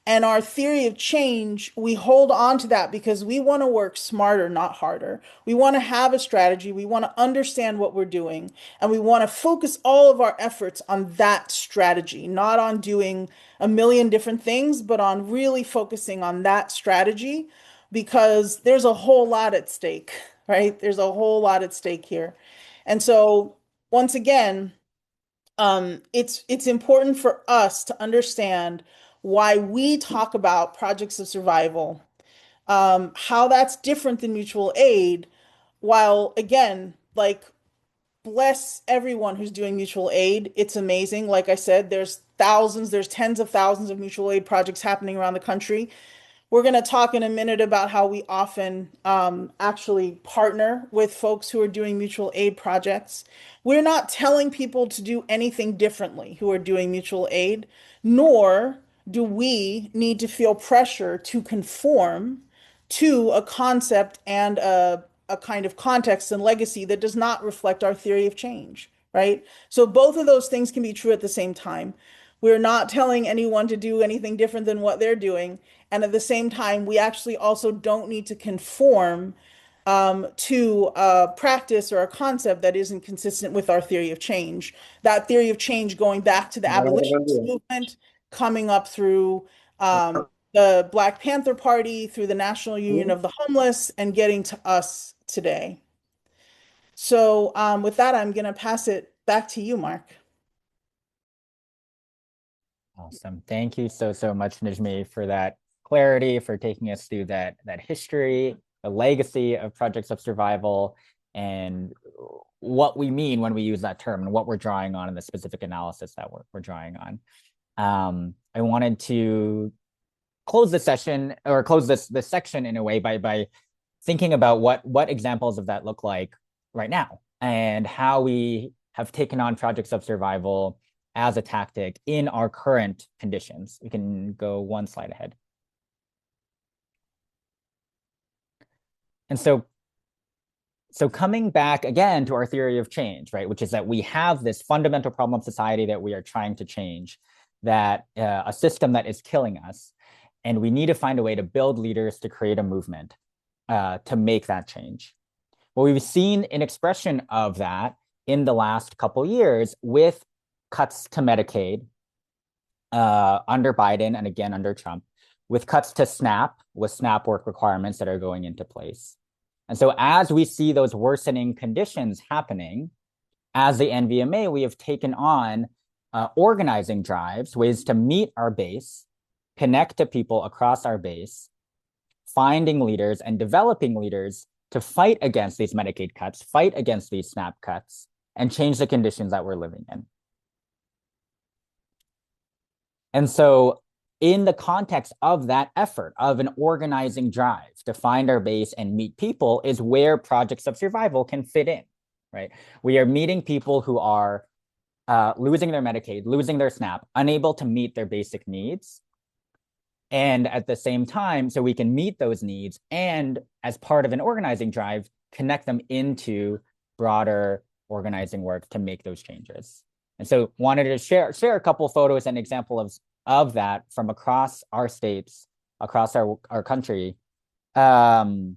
And our theory of change, we hold on to that because we want to work smarter, not harder. We want to have a strategy. We want to understand what we're doing. And we want to focus all of our efforts on that strategy, not on doing a million different things, but on really focusing on that strategy because there's a whole lot at stake, right? There's a whole lot at stake here. And so, once again, it's important for us to understand why we talk about projects of survival, how that's different than mutual aid, while again, like bless everyone who's doing mutual aid. It's amazing. Like I said, there's thousands, there's tens of thousands of mutual aid projects happening around the country. We're going to talk in a minute about how we often actually partner with folks who are doing mutual aid projects. We're not telling people to do anything differently who are doing mutual aid, nor do we need to feel pressure to conform to a concept and a kind of context and legacy that does not reflect our theory of change, right? So both of those things can be true at the same time. We're not telling anyone to do anything different than what they're doing. And at the same time, we actually also don't need to conform to a practice or a concept that isn't consistent with our theory of change. That theory of change going back to the abolitionist movement, coming up through the Black Panther Party, through the National Union of the Homeless, and getting to us today. So with that, I'm going to pass it back to you, Mark. Awesome. Thank you so much, Najmi, for that clarity, for taking us through that history, the legacy of projects of survival, and what we mean when we use that term and what we're drawing on in the specific analysis that we're drawing on. I wanted to close the session or close this section in a way by thinking about what examples of that look like right now and how we have taken on projects of survival as a tactic in our current conditions. We can go one slide ahead. And so coming back again to our theory of change, right, which is that we have this fundamental problem of society that we are trying to change, that a system that is killing us, and we need to find a way to build leaders to create a movement to make that change. Well, we've seen an expression of that in the last couple years with cuts to Medicaid under Biden and again under Trump, with cuts to SNAP, with SNAP work requirements that are going into place. And so as we see those worsening conditions happening, as the NVMA, we have taken on organizing drives, ways to meet our base, connect to people across our base, finding leaders and developing leaders to fight against these Medicaid cuts, fight against these SNAP cuts, and change the conditions that we're living in. And so in the context of that effort of an organizing drive to find our base and meet people is where projects of survival can fit in, right? We are meeting people who are losing their Medicaid, losing their SNAP, unable to meet their basic needs. And at the same time, so we can meet those needs and as part of an organizing drive, connect them into broader organizing work to make those changes. And so wanted to share a couple photos and example of that from across our states, across our country, of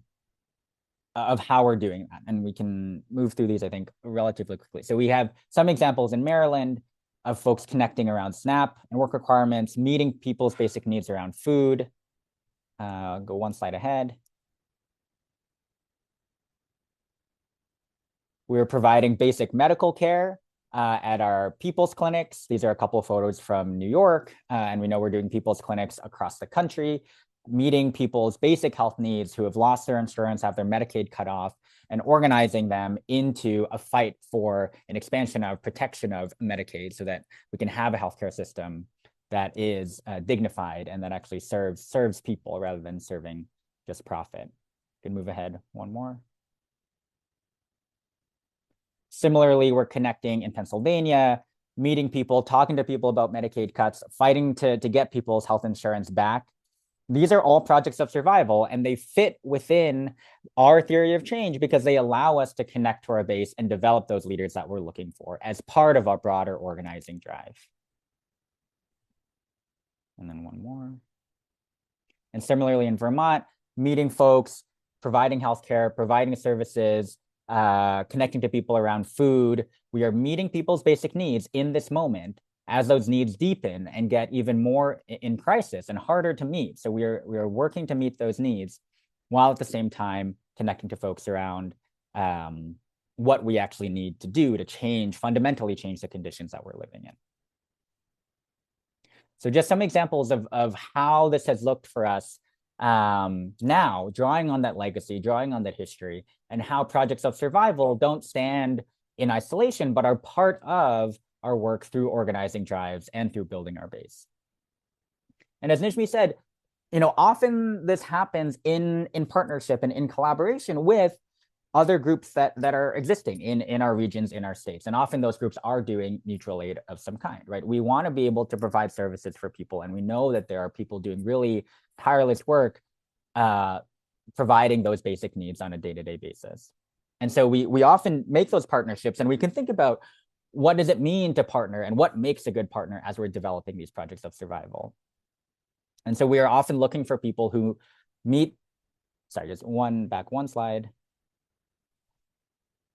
how we're doing that. And we can move through these, I think, relatively quickly. So we have some examples in Maryland of folks connecting around SNAP and work requirements, meeting people's basic needs around food. Go one slide ahead. We're providing basic medical care at our people's clinics. These are a couple of photos from New York, and we know we're doing people's clinics across the country, meeting people's basic health needs who have lost their insurance, have their Medicaid cut off, and organizing them into a fight for an expansion of protection of Medicaid so that we can have a healthcare system that is dignified and that actually serves people rather than serving just profit. You can move ahead one more. Similarly, we're connecting in Pennsylvania, meeting people, talking to people about Medicaid cuts, fighting to get people's health insurance back. These are all projects of survival, and they fit within our theory of change because they allow us to connect to our base and develop those leaders that we're looking for as part of our broader organizing drive. And then one more. And similarly in Vermont, meeting folks, providing healthcare, providing services, connecting to people around food. We are meeting people's basic needs in this moment as those needs deepen and get even more in crisis and harder to meet. So we are working to meet those needs while at the same time connecting to folks around what we actually need to do to fundamentally change the conditions that we're living in. So just some examples of how this has looked for us now, drawing on that legacy, drawing on that history, and how projects of survival don't stand in isolation, but are part of our work through organizing drives and through building our base. And as Nishmi said, often this happens in partnership and in collaboration with other groups that are existing in our regions, in our states. And often those groups are doing mutual aid of some kind, right? We want to be able to provide services for people. And we know that there are people doing really tireless work providing those basic needs on a day-to-day basis. And so we often make those partnerships, and we can think about what does it mean to partner and what makes a good partner as we're developing these projects of survival. And so we are often looking for people who just back one slide.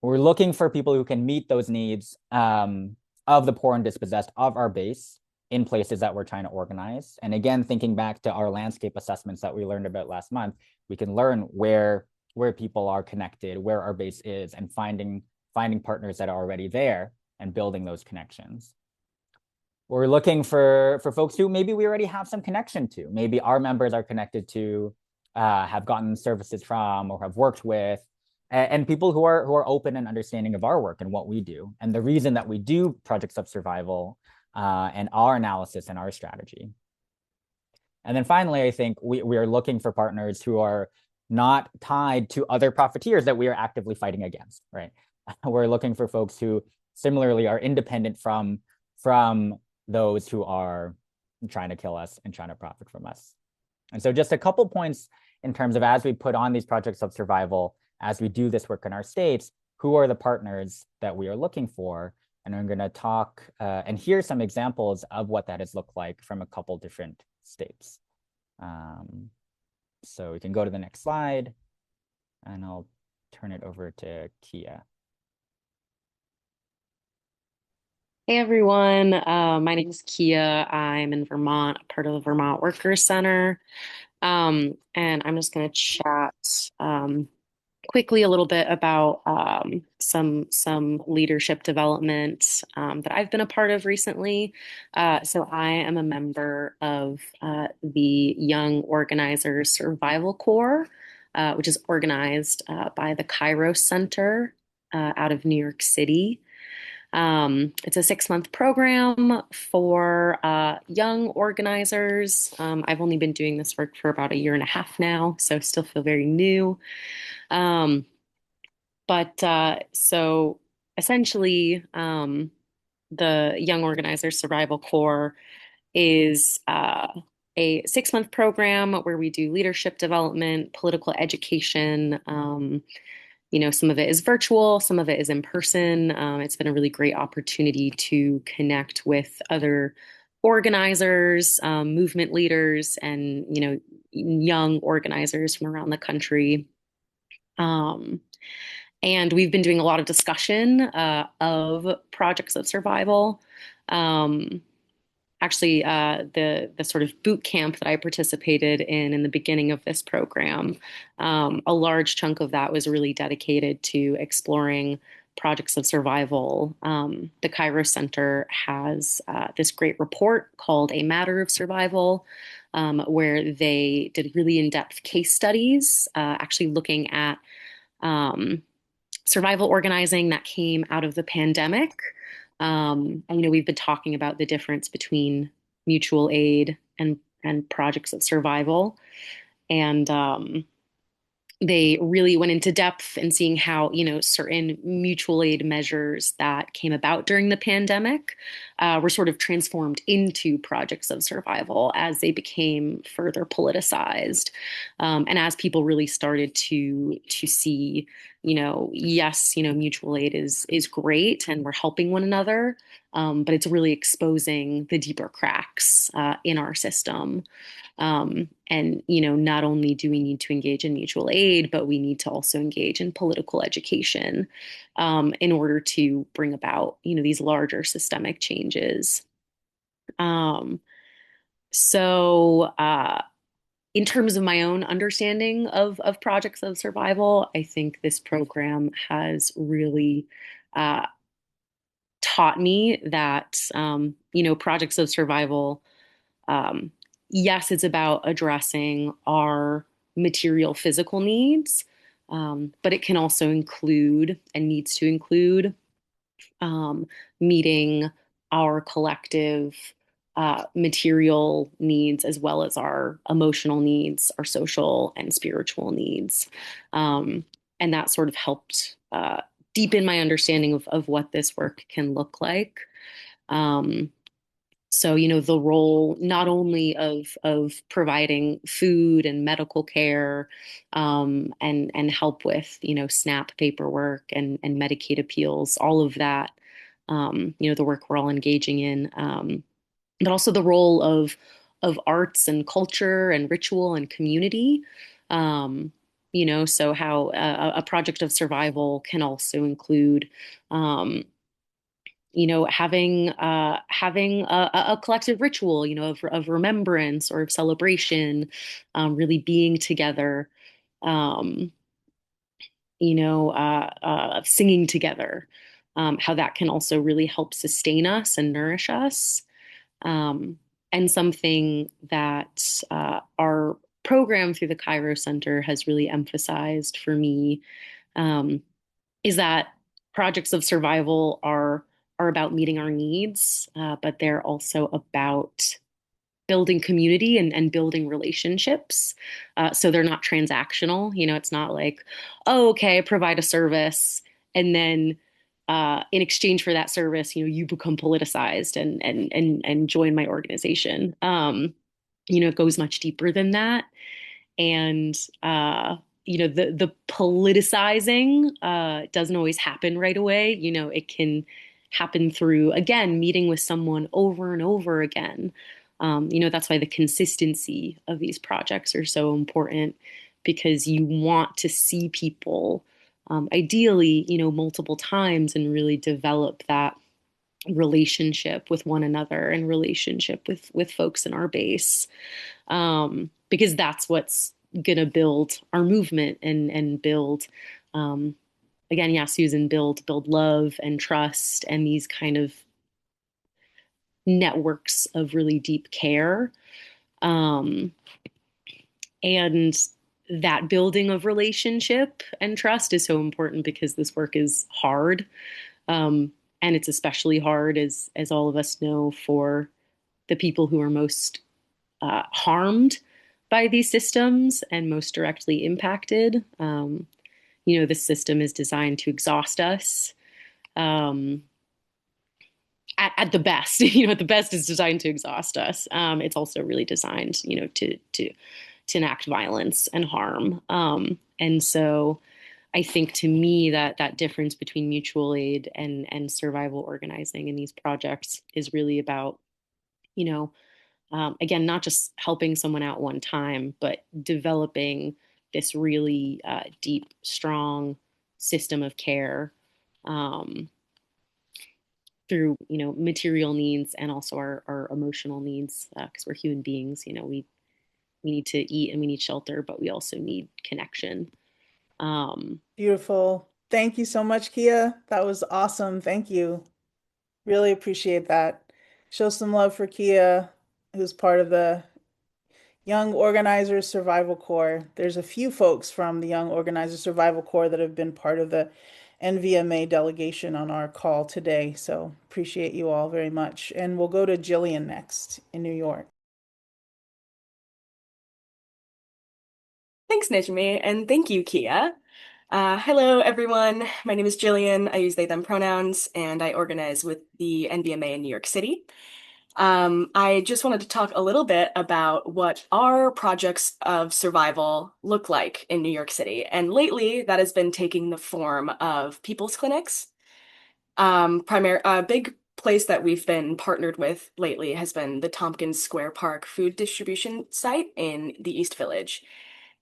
We're looking for people who can meet those needs of the poor and dispossessed of our base in places that we're trying to organize. And again, thinking back to our landscape assessments that we learned about last month, we can learn where people are connected, where our base is, and finding partners that are already there and building those connections. We're looking for folks who maybe we already have some connection to. Maybe our members are connected to, have gotten services from, or have worked with, and people who are open and understanding of our work and what we do, and the reason that we do projects of survival, and our analysis and our strategy. And then finally, I think we are looking for partners who are not tied to other profiteers that we are actively fighting against, right? We're looking for folks who similarly are independent from those who are trying to kill us and trying to profit from us. And so just a couple points in terms of as we put on these projects of survival, as we do this work in our states, who are the partners that we are looking for? And I'm going to talk and hear some examples of what that has looked like from a couple different states. So we can go to the next slide, and I'll turn it over to Kia. Hey everyone, my name is Kia. I'm in Vermont, part of the Vermont Workers Center. And I'm just going to chat quickly a little bit about some leadership development that I've been a part of recently. So I am a member of the Young Organizers Survival Corps, which is organized by the Kairos Center out of New York City. It's a 6-month program for young organizers. I've only been doing this work for about 1.5 years now, so still feel very new. So essentially, the Young Organizers Survival Corps is a 6-month program where we do leadership development, political education, Some of it is virtual, some of it is in person. It's been a really great opportunity to connect with other organizers, movement leaders, and, young organizers from around the country. And we've been doing a lot of discussion of projects of survival. Actually, the sort of boot camp that I participated in the beginning of this program, a large chunk of that was really dedicated to exploring projects of survival. The Cairo Center has this great report called A Matter of Survival, where they did really in-depth case studies, actually looking at survival organizing that came out of the pandemic. And we've been talking about the difference between mutual aid and projects of survival. And they really went into depth in seeing how, certain mutual aid measures that came about during the pandemic were sort of transformed into projects of survival as they became further politicized. And as people really started to see, yes, mutual aid is great and we're helping one another, but it's really exposing the deeper cracks in our system. And, not only do we need to engage in mutual aid, but we need to also engage in political education in order to bring about, these larger systemic changes. So in terms of my own understanding of projects of survival, I think this program has really taught me that, projects of survival, yes, it's about addressing our material physical needs, but it can also include and needs to include meeting our collective material needs as well as our emotional needs, our social and spiritual needs. And that sort of helped deepen my understanding of what this work can look like. So, the role not only of providing food and medical care, and help with, SNAP paperwork and Medicaid appeals, all of that, the work we're all engaging in, but also the role of arts and culture and ritual and community. So how a project of survival can also include, having a collective ritual, of remembrance or of celebration, really being together, singing together, how that can also really help sustain us and nourish us. And something that our program through the Cairo Center has really emphasized for me, is that projects of survival are about meeting our needs, but they're also about building community and building relationships. So they're not transactional. It's not like, oh, okay, provide a service, and then in exchange for that service, you become politicized and join my organization. It goes much deeper than that. And the politicizing doesn't always happen right away. It can happen through, again, meeting with someone over and over again. That's why the consistency of these projects are so important, because you want to see people, ideally, multiple times, and really develop that relationship with one another and relationship with folks in our base, because that's what's gonna build our movement and build, again, yeah, Susan, build love and trust and these kind of networks of really deep care. And that building of relationship and trust is so important, because this work is hard. And it's especially hard, as all of us know, for the people who are most harmed by these systems and most directly impacted. This system is designed to exhaust us. At the best, at the best, it's designed to exhaust us. It's also really designed, to enact violence and harm. And so, I think to me that difference between mutual aid and survival organizing in these projects is really about, you know, again, not just helping someone out one time, but developing this really deep, strong system of care through, material needs and also our emotional needs, because we're human beings. We need to eat and we need shelter, but we also need connection. Beautiful. Thank you so much, Kia. That was awesome. Thank you. Really appreciate that. Show some love for Kia, who's part of the Young Organizers Survival Corps. There's a few folks from the Young Organizers Survival Corps that have been part of the NVMA delegation on our call today. So appreciate you all very much. And we'll go to Jillian next in New York. Thanks, Najmi, and thank you, Kia. Hello, everyone. My name is Jillian. I use they, them pronouns, and I organize with the NVMA in New York City. I just wanted to talk a little bit about what our projects of survival look like in New York City. And lately, that has been taking the form of people's clinics. A big place that we've been partnered with lately has been the Tompkins Square Park food distribution site in the East Village.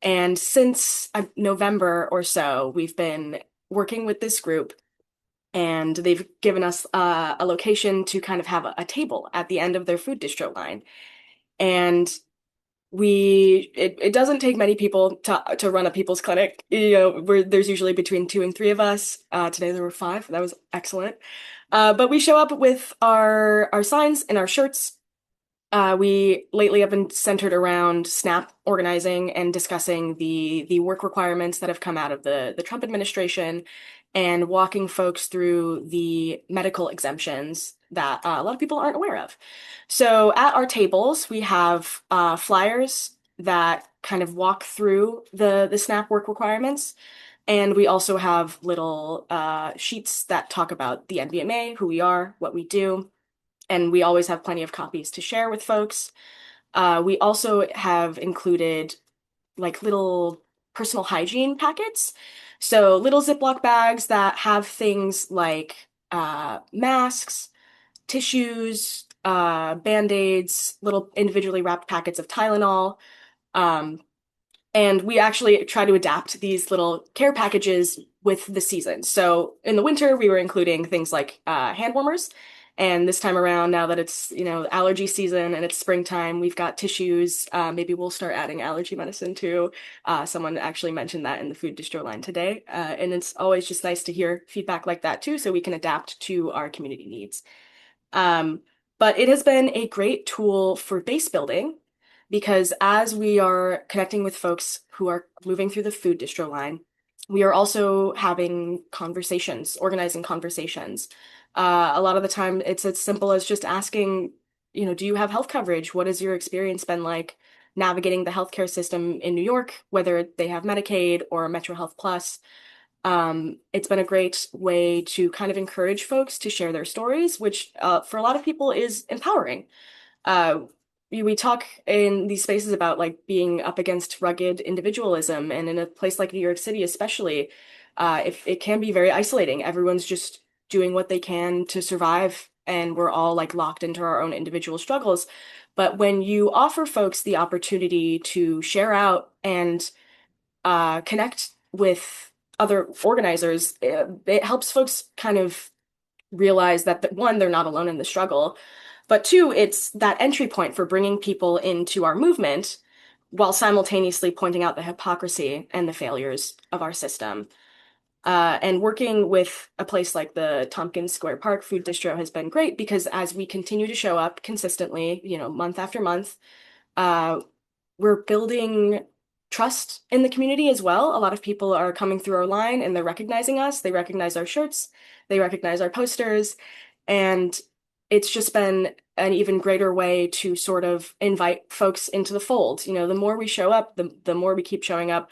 And since November or so, we've been working with this group, and they've given us a location to kind of have a table at the end of their food distro line. And it doesn't take many people to run a people's clinic. There's usually between 2 and 3 of us. Today there were 5. That was excellent. But we show up with our signs and our shirts. We lately have been centered around SNAP organizing and discussing the work requirements that have come out of the Trump administration and walking folks through the medical exemptions that a lot of people aren't aware of. So at our tables, we have flyers that kind of walk through the SNAP work requirements. And we also have little sheets that talk about the NVMA, who we are, what we do. And we always have plenty of copies to share with folks. We also have included like little personal hygiene packets. So little Ziploc bags that have things like masks, tissues, Band-Aids, little individually wrapped packets of Tylenol. And we actually try to adapt these little care packages with the season. So in the winter, we were including things like hand warmers. And this time around, now that it's, allergy season and it's springtime, we've got tissues. Maybe we'll start adding allergy medicine too. Someone actually mentioned that in the food distro line today. And it's always just nice to hear feedback like that too, so we can adapt to our community needs. But it has been a great tool for base building, because as we are connecting with folks who are moving through the food distro line, we are also having conversations, organizing conversations. A lot of the time, it's as simple as just asking, do you have health coverage? What has your experience been like navigating the healthcare system in New York, whether they have Medicaid or Metro Health Plus? It's been a great way to kind of encourage folks to share their stories, which for a lot of people is empowering. We talk in these spaces about like being up against rugged individualism, and in a place like New York City, especially, if it can be very isolating. Everyone's just doing what they can to survive, and we're all like locked into our own individual struggles. But when you offer folks the opportunity to share out and connect with other organizers, it helps folks kind of realize that one, they're not alone in the struggle, but 2, it's that entry point for bringing people into our movement while simultaneously pointing out the hypocrisy and the failures of our system. And working with a place like the Tompkins Square Park Food Distro has been great, because as we continue to show up consistently, month after month, we're building trust in the community as well. A lot of people are coming through our line and they're recognizing us. They recognize our shirts, they recognize our posters, and it's just been an even greater way to sort of invite folks into the fold. The more we show up, the more we keep showing up,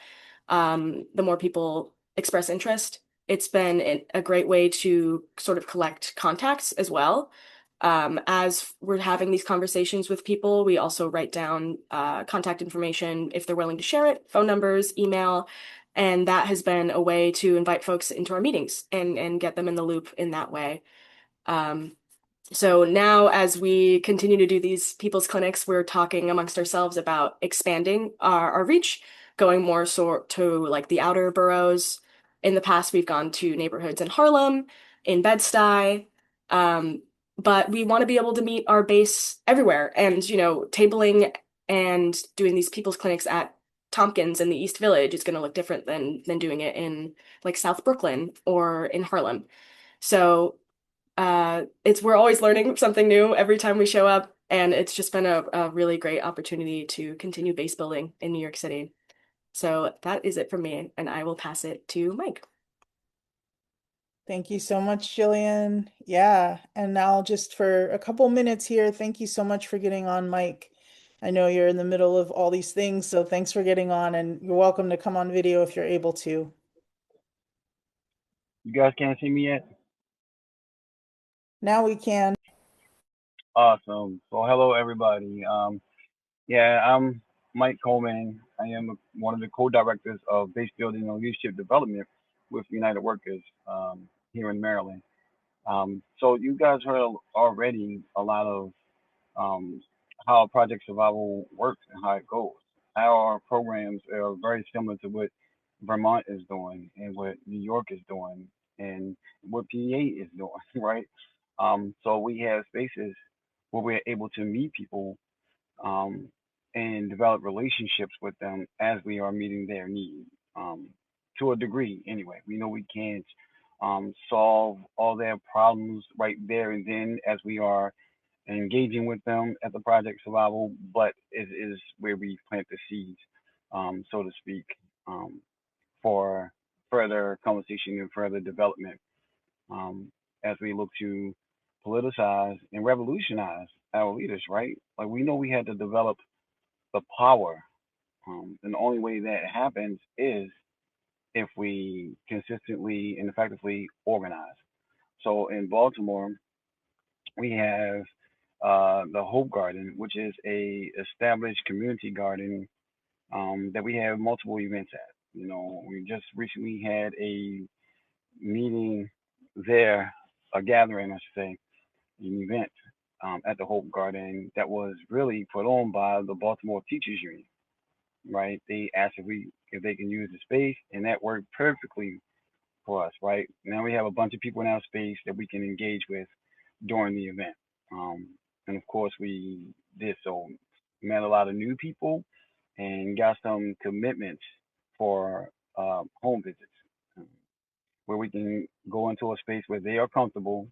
the more people express interest. It's been a great way to sort of collect contacts as well. As we're having these conversations with people, we also write down contact information if they're willing to share it, phone numbers, email, And that has been a way to invite folks into our meetings and get them in the loop in that way. So now, as we continue to do these people's clinics, we're talking amongst ourselves about expanding our reach, going more to like the outer boroughs. In the past, we've gone to neighborhoods in Harlem, in Bed-Stuy, but we want to be able to meet our base everywhere. And, tabling and doing these people's clinics at Tompkins in the East Village is going to look different than doing it in like South Brooklyn or in Harlem. So we're always learning something new every time we show up, and it's just been a really great opportunity to continue base building in New York City. So that is it for me, and I will pass it to Mike. Thank you so much, Jillian. Yeah, and now just for a couple minutes here, thank you so much for getting on, Mike. I know you're in the middle of all these things, so thanks for getting on, and you're welcome to come on video if you're able to. You guys can't see me yet? Now we can. Awesome. So hello everybody. Yeah, I'm Mike Coleman. I am one of the co-directors of Base Building and Leadership Development with United Workers here in Maryland. So you guys heard already a lot of how Project Survival works and how it goes. Our programs are very similar to what Vermont is doing and what New York is doing and what PA is doing, right? So we have spaces where we're able to meet people um, and develop relationships with them as we are meeting their needs to a degree, anyway. We know we can't solve all their problems right there and then as we are engaging with them at the Project Survival, but it is where we plant the seeds, so to speak, for further conversation and further development as we look to politicize and revolutionize our leaders, right? Like we know we had to develop the power, and the only way that happens is if we consistently and effectively organize. So in Baltimore, we have the Hope Garden, which is a established community garden that we have multiple events at. We just recently had a meeting there, a gathering, I should say, an event at the Hope Garden that was really put on by the Baltimore Teachers Union. Right? They asked if they can use the space, and that worked perfectly for us. Right? Now we have a bunch of people in our space that we can engage with during the event. And of course, we did so. Met a lot of new people and got some commitments for home visits um, where we can go into a space where they are comfortable,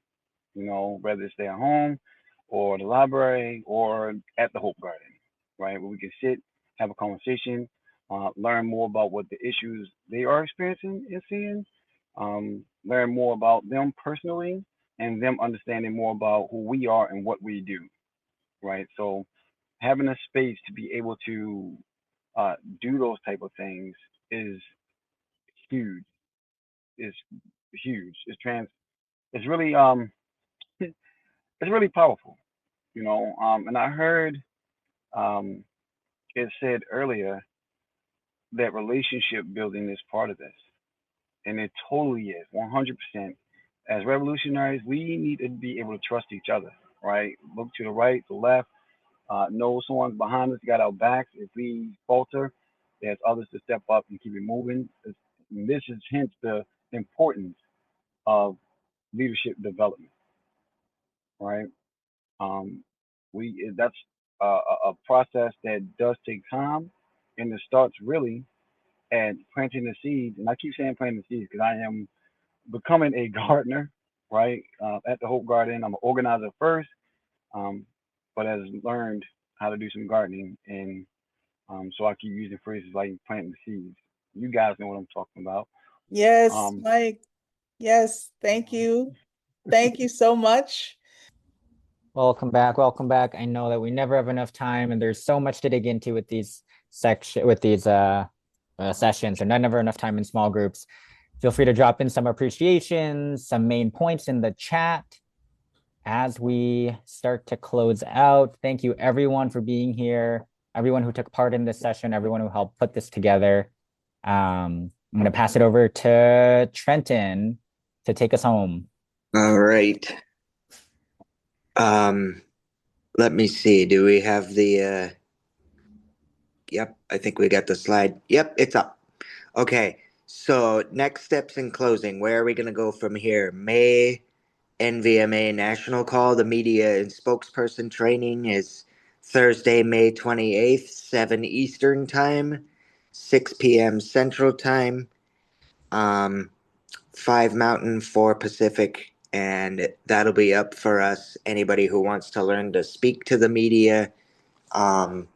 whether it's their home or the library or at the Hope Garden, right? Where we can sit, have a conversation, learn more about what the issues they are experiencing and seeing, learn more about them personally, and them understanding more about who we are and what we do, right? So having a space to be able to do those type of things is huge. It's huge. It's really it's really powerful, and I heard um, it said earlier that relationship building is part of this, and it totally is, 100%. As revolutionaries, we need to be able to trust each other, right? Look to the right, the left, know someone's behind us, got our backs. If we falter, there's others to step up and keep it moving. This is hence the importance of leadership development, right? Um, that's a process that does take time, and it starts really at planting the seeds. And I keep saying planting the seeds because I am becoming a gardener, right? At the Hope Garden, I'm an organizer first, um, but has learned how to do some gardening, and so I keep using phrases like planting the seeds. You guys know what I'm talking about. Yes, Um, Mike. Yes, thank you. Thank you so much. Welcome back. Welcome back. I know that we never have enough time, and there's so much to dig into with these sessions, and never enough time in small groups. Feel free to drop in some appreciations, some main points in the chat as we start to close out. Thank you everyone for being here, everyone who took part in this session, everyone who helped put this together. I'm going to pass it over to Trenton to take us home. All right. Let me see. Do we have the yep, I think we got the slide. Yep, it's up. Okay. So next steps in closing. Where are we gonna go from here? May NVMA National Call. The media and spokesperson training is Thursday, May 28th, 7 Eastern Time, 6 p.m. Central Time, 5 Mountain, 4 Pacific, and that'll be up for us. Anybody who wants to learn to speak to the media, or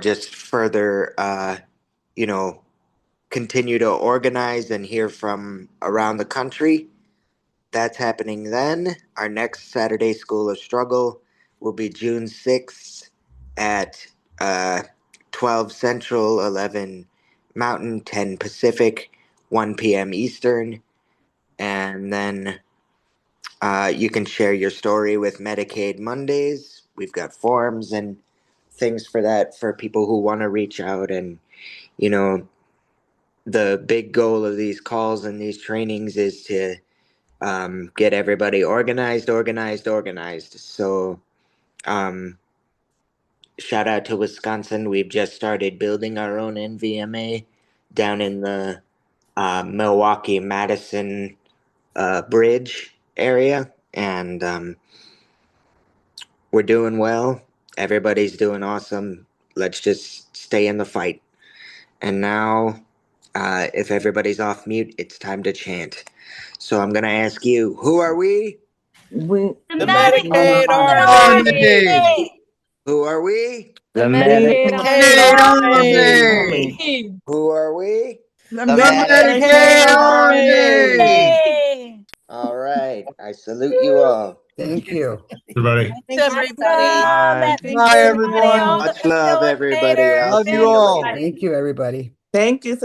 just further, you know, continue to organize and hear from around the country. That's happening then. Our next Saturday School of Struggle will be June 6th at 12 Central, 11 Mountain, 10 Pacific, 1 p.m. Eastern. And then you can share your story with Medicaid Mondays. We've got forums and things for that for people who want to reach out. And, you know, the big goal of these calls and these trainings is to get everybody organized. So, shout out to Wisconsin. We've just started building our own NVMA down in the Milwaukee Madison bridge area. And we're doing well. Everybody's doing awesome. Let's just stay in the fight. And now, if everybody's off mute, it's time to chant. So I'm going to ask you, who are we? The Medicaid Army! Who are we? The Medicaid Army! Who are we? The Medicaid Army! All right. I salute you all. Thank you. Everybody. Thanks, everybody. Bye. Bye, everyone. Much love, everybody. I'll Love see you all. later. Thank you, everybody. Thank you.